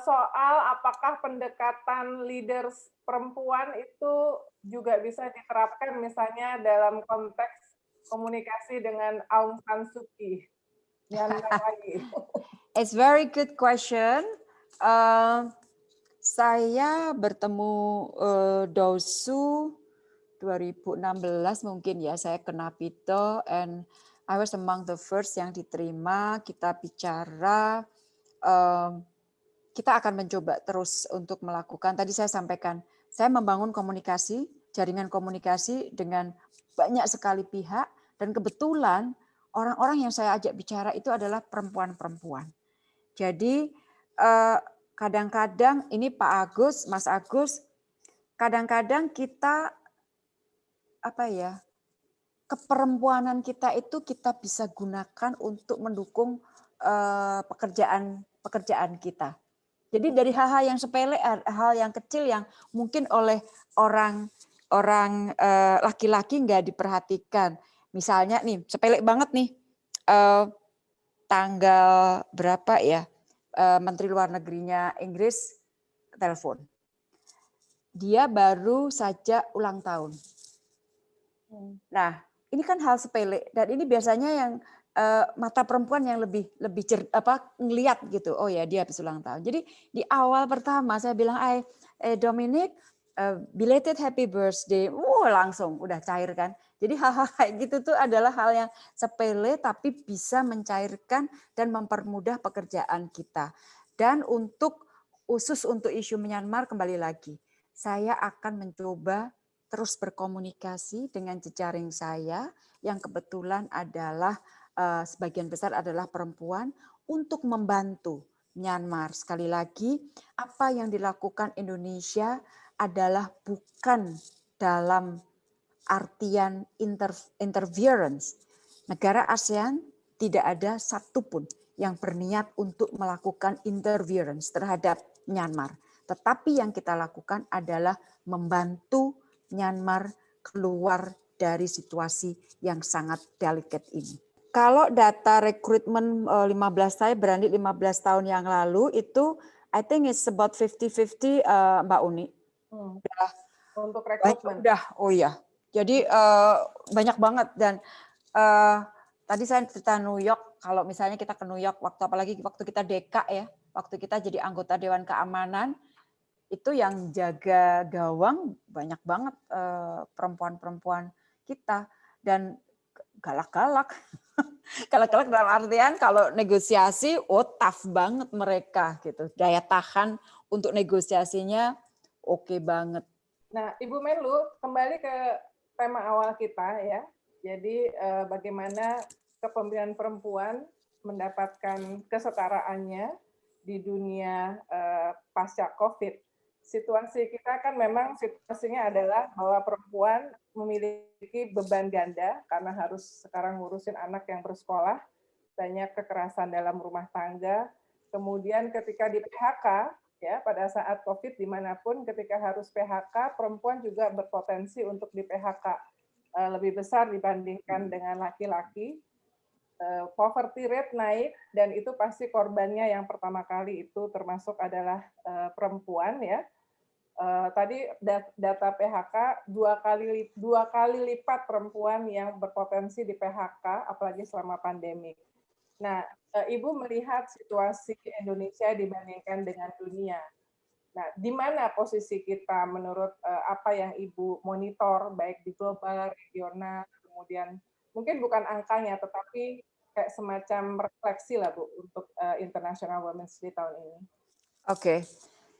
soal apakah pendekatan leaders perempuan itu juga bisa diterapkan misalnya dalam konteks komunikasi dengan Aung San Suu Kyi. It's very good question. Saya bertemu Dosu 2016 mungkin ya, saya ke Napito and I was among the first yang diterima. Kita bicara, kita akan mencoba terus untuk melakukan, tadi saya sampaikan, saya membangun komunikasi, jaringan komunikasi dengan banyak sekali pihak, dan kebetulan orang-orang yang saya ajak bicara itu adalah perempuan-perempuan. Jadi kadang-kadang ini Pak Agus, Mas Agus, kadang-kadang kita keperempuanan kita itu kita bisa gunakan untuk mendukung pekerjaan kita. Jadi dari hal-hal yang sepele, hal yang kecil yang mungkin oleh orang laki-laki nggak diperhatikan. Misalnya nih, sepele banget nih, tanggal berapa ya, Menteri Luar Negerinya Inggris telepon. Dia baru saja ulang tahun. Nah, ini kan hal sepele dan ini biasanya yang mata perempuan yang lebih ngelihat gitu. Oh ya, dia habis ulang tahun. Jadi di awal pertama saya bilang, Dominic, belated happy birthday. Langsung udah cair kan. Jadi hal-hal kayak gitu tuh adalah hal yang sepele tapi bisa mencairkan dan mempermudah pekerjaan kita. Dan khusus untuk isu Myanmar, kembali lagi, saya akan mencoba terus berkomunikasi dengan jejaring saya yang kebetulan adalah sebagian besar adalah perempuan untuk membantu Myanmar. Sekali lagi, apa yang dilakukan Indonesia adalah bukan dalam artian interference. Negara ASEAN tidak ada satupun yang berniat untuk melakukan interference terhadap Myanmar. Tetapi yang kita lakukan adalah membantu Myanmar keluar dari situasi yang sangat delicate ini. Kalau data rekrutmen 15 saya berani 15 tahun yang lalu itu I think it's about 50-50 Mbak Uni. Untuk rekrutmen. Oh iya. Jadi banyak banget dan tadi saya cerita New York, kalau misalnya kita ke New York apalagi waktu kita DK ya, waktu kita jadi anggota Dewan Keamanan, itu yang jaga gawang banyak banget perempuan-perempuan kita dan galak-galak. Galak-galak dalam artian kalau negosiasi, tough banget mereka gitu. Daya tahan untuk negosiasinya oke banget. Nah, Ibu Menlu, kembali ke tema awal kita ya. Jadi bagaimana kepemimpinan perempuan mendapatkan kesetaraannya di dunia pasca COVID. situasi kita kan memang situasinya adalah bahwa perempuan memiliki beban ganda karena harus sekarang ngurusin anak yang bersekolah, banyak kekerasan dalam rumah tangga, kemudian ketika di PHK, ya pada saat COVID dimanapun ketika harus PHK, perempuan juga berpotensi untuk di PHK lebih besar dibandingkan dengan laki-laki. Poverty rate naik dan itu pasti korbannya yang pertama kali itu termasuk adalah perempuan ya. Tadi data PHK dua kali lipat perempuan yang berpotensi di PHK apalagi selama pandemi. Nah, Ibu melihat situasi Indonesia dibandingkan dengan dunia. Nah, di mana posisi kita menurut apa yang Ibu monitor baik di global, regional, kemudian mungkin bukan angkanya tetapi kayak semacam refleksi lah Bu untuk International Women's Day tahun ini. Oke,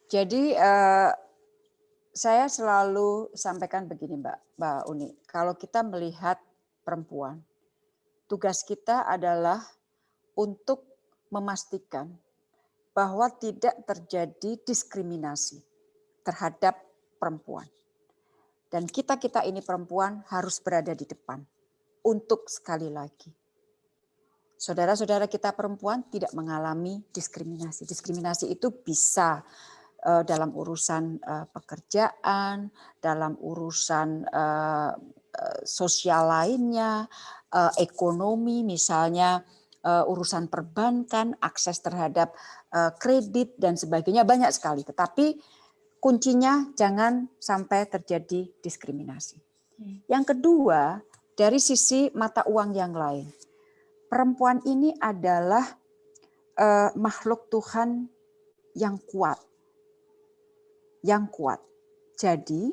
jadi saya selalu sampaikan begini Mbak Uni, kalau kita melihat perempuan, tugas kita adalah untuk memastikan bahwa tidak terjadi diskriminasi terhadap perempuan. Dan kita-kita ini perempuan harus berada di depan untuk sekali lagi. Saudara-saudara kita perempuan tidak mengalami diskriminasi. Diskriminasi itu bisa dalam urusan pekerjaan, dalam urusan sosial lainnya, ekonomi misalnya, urusan perbankan, akses terhadap kredit dan sebagainya banyak sekali. Tetapi kuncinya jangan sampai terjadi diskriminasi. Yang kedua, dari sisi mata uang yang lain. Perempuan ini adalah makhluk Tuhan yang kuat. Yang kuat. Jadi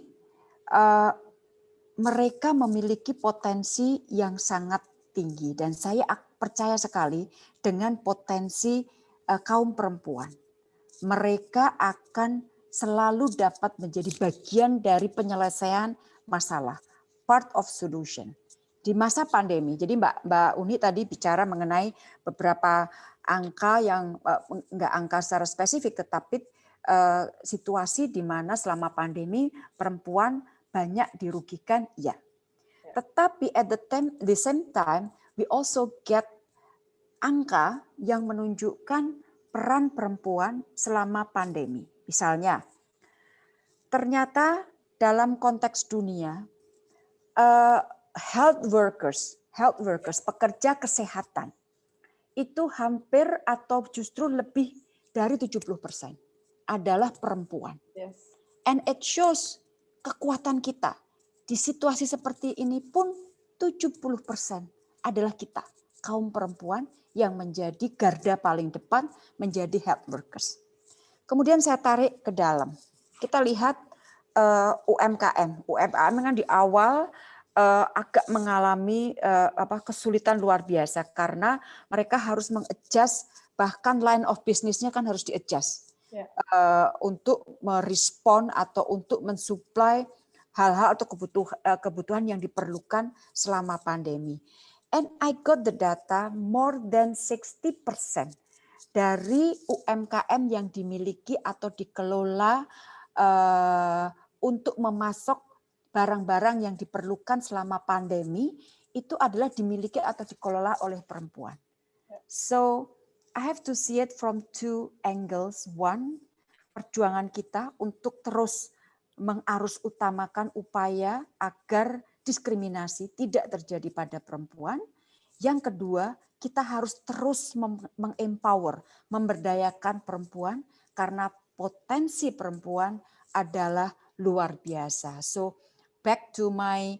mereka memiliki potensi yang sangat tinggi dan saya percaya sekali dengan potensi kaum perempuan. Mereka akan selalu dapat menjadi bagian dari penyelesaian masalah, part of solution. Di masa pandemi, jadi Mbak Uni tadi bicara mengenai beberapa angka yang enggak angka secara spesifik, tetapi situasi di mana selama pandemi perempuan banyak dirugikan, ya. Tetapi at the same time, we also get angka yang menunjukkan peran perempuan selama pandemi. Misalnya, ternyata dalam konteks dunia, health workers, pekerja kesehatan, itu hampir atau justru lebih dari 70% adalah perempuan. Yes. And it shows kekuatan kita. Di situasi seperti ini pun 70% adalah kita, kaum perempuan yang menjadi garda paling depan, menjadi health workers. Kemudian saya tarik ke dalam. Kita lihat UMKM. UMKM kan di awal agak mengalami kesulitan luar biasa karena mereka harus mengadjust, bahkan line of business-nya kan harus di-adjust untuk merespon atau untuk mensuplai hal-hal atau kebutuhan yang diperlukan selama pandemi. And I got the data, more than 60% dari UMKM yang dimiliki atau dikelola untuk memasok barang-barang yang diperlukan selama pandemi itu adalah dimiliki atau dikelola oleh perempuan. So I have to see it from two angles. One, perjuangan kita untuk terus mengarus utamakan upaya agar diskriminasi tidak terjadi pada perempuan. Yang kedua, kita harus terus mengempower, memberdayakan perempuan karena potensi perempuan adalah luar biasa. So back to my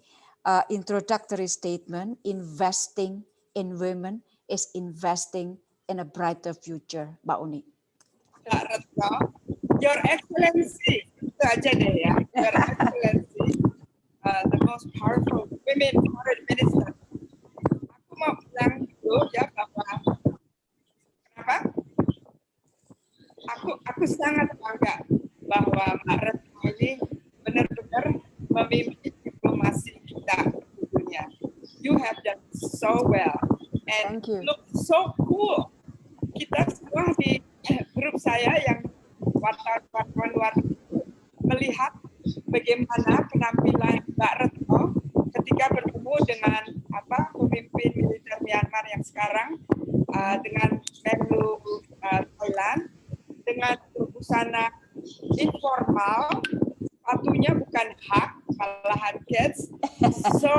introductory statement, investing in women is investing in a brighter future, Mbak Uni. Kak Retno, Your Excellency, itu aja deh ya. Your Excellency, the most powerful women foreign minister. Aku mau bilang dulu ya bahwa kenapa? Aku sangat bangga bahwa Mbak Retno ini benar-benar memimpin diplomasi kita di dunia. You have done so well and look so cool. Kita semua di grup saya yang wartawan luar melihat bagaimana penampilan Mbak Retno ketika bertemu dengan pemimpin militer Myanmar yang sekarang, dengan Menlu Thailand, dengan busana informal, sepatunya bukan hak, malahan kids. So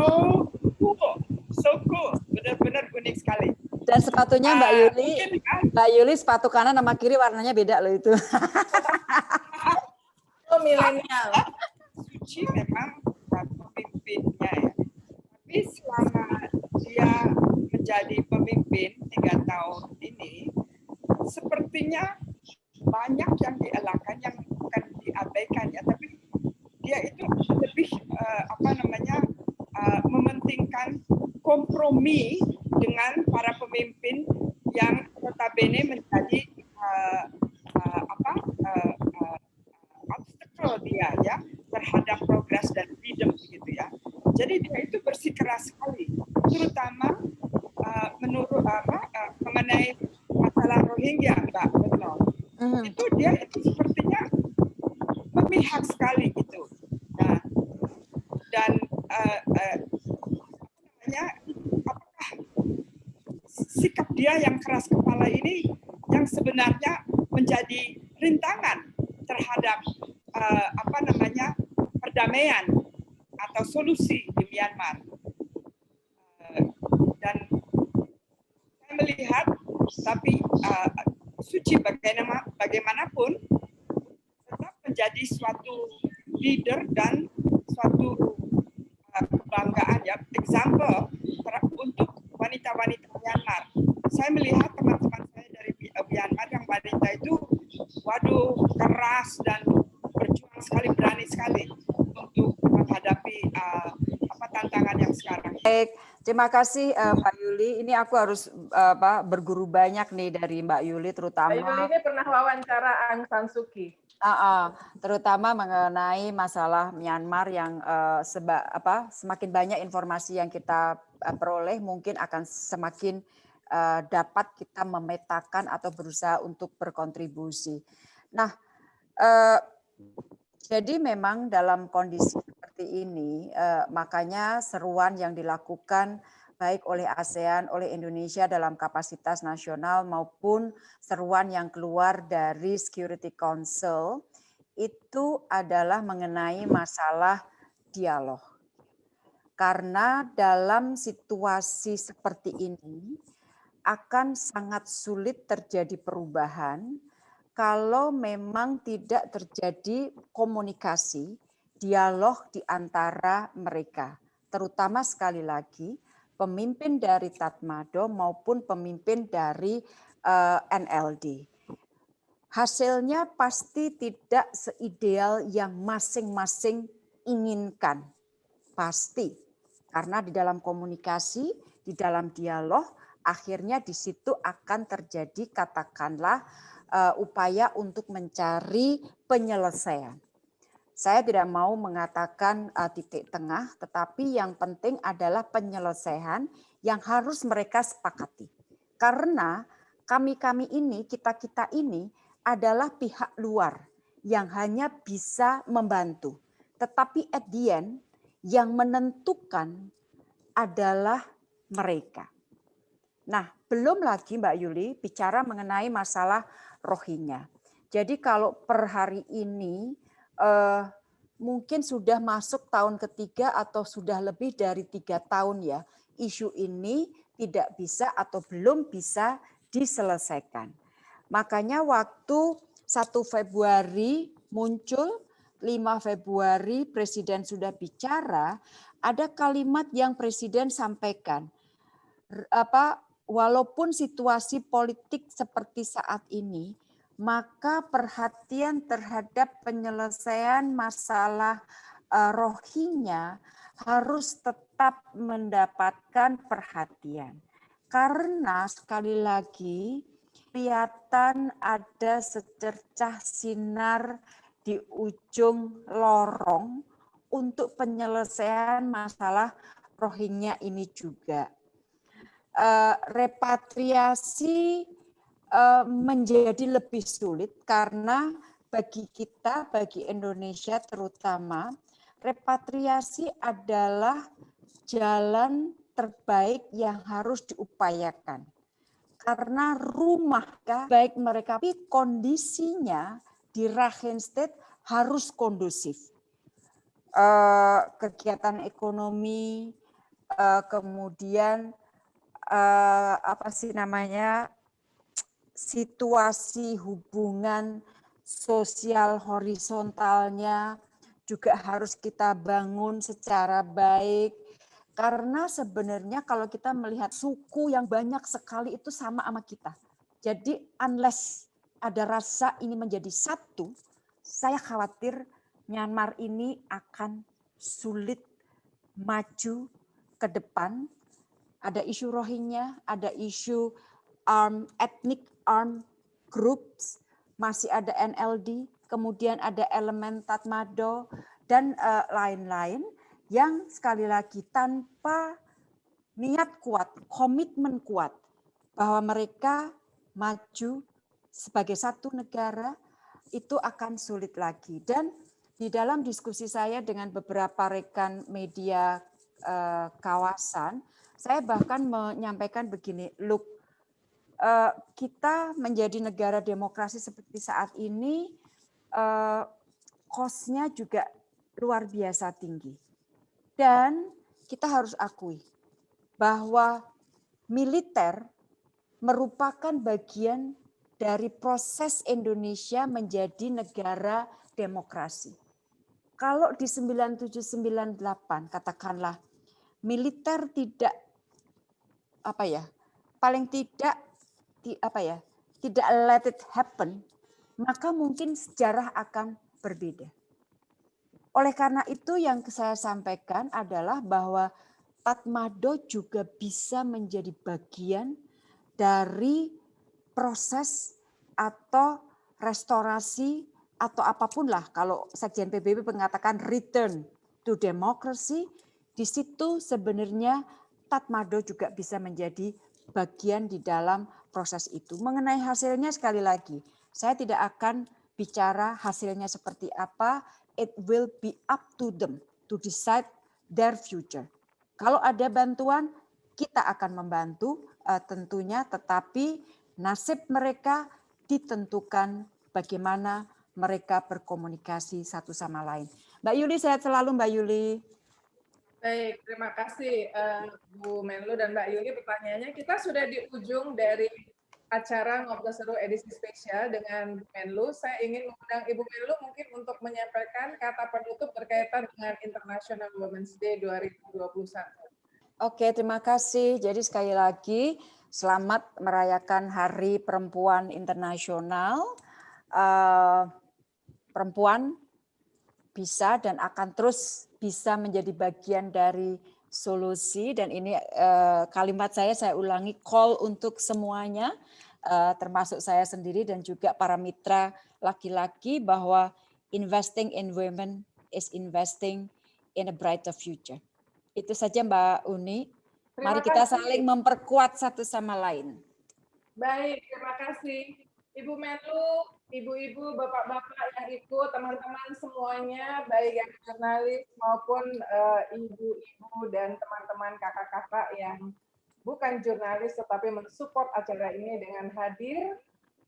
cool, benar-benar unik sekali. Dan sepatunya Mbak Yuli sepatu kanan sama kiri warnanya beda loh itu. Milenial. Suci memang pemimpinnya ya. Tapi selama dia menjadi pemimpin 3 tahun ini, sepertinya banyak yang dielakkan, yang bukan diabaikan ya, tapi dia itu lebih mementingkan kompromi dengan para pemimpin yang notabene menjadi obstacle dia ya terhadap progres dan freedom gitu ya. Jadi dia itu bersikeras sekali, terutama mengenai masalah Rohingya, Mbak Retno. Itu dia itu sepertinya memihak sekali gitu. Nah, dan apakah sikap dia yang keras kepala ini yang sebenarnya menjadi rintangan terhadap perdamaian atau solusi di Myanmar. Dan saya melihat, tapi Suci bagaimanapun tetap menjadi suatu leader dan suatu kebanggaan ya, example untuk wanita-wanita Myanmar. Saya melihat teman-teman saya dari Myanmar yang wanita itu, waduh, keras dan berjuang sekali, berani sekali untuk menghadapi tantangan yang sekarang. Baik, terima kasih Mbak Yuli. Ini aku harus berguru banyak nih dari Mbak Yuli, terutama. Mbak Yuli ini pernah wawancara Aung San Suu Kyi. Terutama mengenai masalah Myanmar yang semakin banyak informasi yang kita peroleh, mungkin akan semakin dapat kita memetakan atau berusaha untuk berkontribusi. Nah, jadi memang dalam kondisi seperti ini, makanya seruan yang dilakukan baik oleh ASEAN, oleh Indonesia dalam kapasitas nasional maupun seruan yang keluar dari Security Council itu adalah mengenai masalah dialog. Karena dalam situasi seperti ini akan sangat sulit terjadi perubahan kalau memang tidak terjadi komunikasi, dialog di antara mereka. Terutama sekali lagi pemimpin dari Tatmadaw maupun pemimpin dari NLD. Hasilnya pasti tidak seideal yang masing-masing inginkan. Pasti. Karena di dalam komunikasi, di dalam dialog, akhirnya di situ akan terjadi katakanlah upaya untuk mencari penyelesaian. Saya tidak mau mengatakan titik tengah, tetapi yang penting adalah penyelesaian yang harus mereka sepakati. Karena kami-kami ini, kita-kita ini adalah pihak luar yang hanya bisa membantu. Tetapi at the end, yang menentukan adalah mereka. Nah, belum lagi Mbak Yuli bicara mengenai masalah Rohingya. Jadi kalau per hari ini, mungkin sudah masuk tahun ketiga atau sudah lebih dari 3 tahun ya, isu ini tidak bisa atau belum bisa diselesaikan. Makanya waktu 1 Februari muncul, 5 Februari Presiden sudah bicara, ada kalimat yang Presiden sampaikan, walaupun situasi politik seperti saat ini, maka perhatian terhadap penyelesaian masalah Rohingya harus tetap mendapatkan perhatian. Karena sekali lagi kelihatan ada secercah sinar di ujung lorong untuk penyelesaian masalah Rohingya ini juga. Repatriasi menjadi lebih sulit karena bagi kita, bagi Indonesia terutama, repatriasi adalah jalan terbaik yang harus diupayakan. Karena rumah, baik mereka, tapi kondisinya di Rakhine State harus kondusif. Kegiatan ekonomi, kemudian situasi hubungan sosial horizontalnya juga harus kita bangun secara baik. Karena sebenarnya kalau kita melihat suku yang banyak sekali itu sama kita. Jadi unless ada rasa ini menjadi satu, saya khawatir Myanmar ini akan sulit maju ke depan. Ada isu Rohingya, ada isu ethnic armed groups, masih ada NLD, kemudian ada elemen Tatmadaw, dan lain-lain yang sekali lagi tanpa niat kuat, komitmen kuat bahwa mereka maju sebagai satu negara, itu akan sulit lagi. Dan di dalam diskusi saya dengan beberapa rekan media kawasan, saya bahkan menyampaikan begini, look, kita menjadi negara demokrasi seperti saat ini, cost-nya juga luar biasa tinggi. Dan kita harus akui bahwa militer merupakan bagian dari proses Indonesia menjadi negara demokrasi. Kalau di 97-98 katakanlah militer tidak paling tidak tidak let it happen, maka mungkin sejarah akan berbeda. Oleh karena itu yang saya sampaikan adalah bahwa Tatmadaw juga bisa menjadi bagian dari proses atau restorasi atau apapun lah, kalau Sekjen PBB mengatakan return to democracy, di situ sebenarnya Tatmadaw juga bisa menjadi bagian di dalam proses itu. Mengenai hasilnya sekali lagi, saya tidak akan bicara hasilnya seperti apa, it will be up to them to decide their future. Kalau ada bantuan, kita akan membantu tentunya, tetapi nasib mereka ditentukan bagaimana mereka berkomunikasi satu sama lain. Mbak Yuli, sehat selalu Mbak Yuli. Baik, terima kasih Bu Menlu dan Mbak Yuli pertanyaannya. Kita sudah di ujung dari acara Ngobrol Seru edisi spesial dengan Bu Menlu. Saya ingin mengundang Ibu Menlu mungkin untuk menyampaikan kata penutup berkaitan dengan International Women's Day 2021. Oke, terima kasih. Jadi sekali lagi selamat merayakan Hari Perempuan Internasional. Perempuan bisa dan akan terus bisa menjadi bagian dari solusi, dan ini kalimat saya ulangi, call untuk semuanya, termasuk saya sendiri dan juga para mitra laki-laki, bahwa investing in women is investing in a brighter future. Itu saja Mbak Uni. Mari kita saling memperkuat satu sama lain. Baik, terima kasih. Ibu Menlu, ibu-ibu, bapak-bapak yang ikut, teman-teman semuanya, baik yang jurnalis maupun ibu-ibu dan teman-teman kakak-kakak yang bukan jurnalis tetapi mensupport acara ini dengan hadir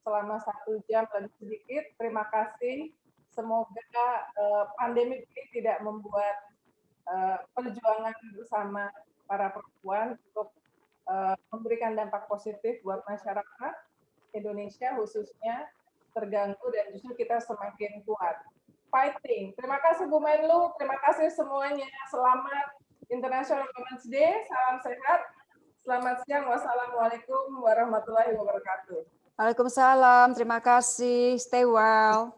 selama 1 jam lebih sedikit. Terima kasih. Semoga pandemi ini tidak membuat perjuangan bersama para perempuan untuk memberikan dampak positif buat masyarakat Indonesia khususnya terganggu, dan justru kita semakin kuat. Fighting. Terima kasih Bu Menlu, terima kasih semuanya. Selamat International Women's Day, salam sehat. Selamat siang, wassalamualaikum warahmatullahi wabarakatuh. Waalaikumsalam, terima kasih. Stay well.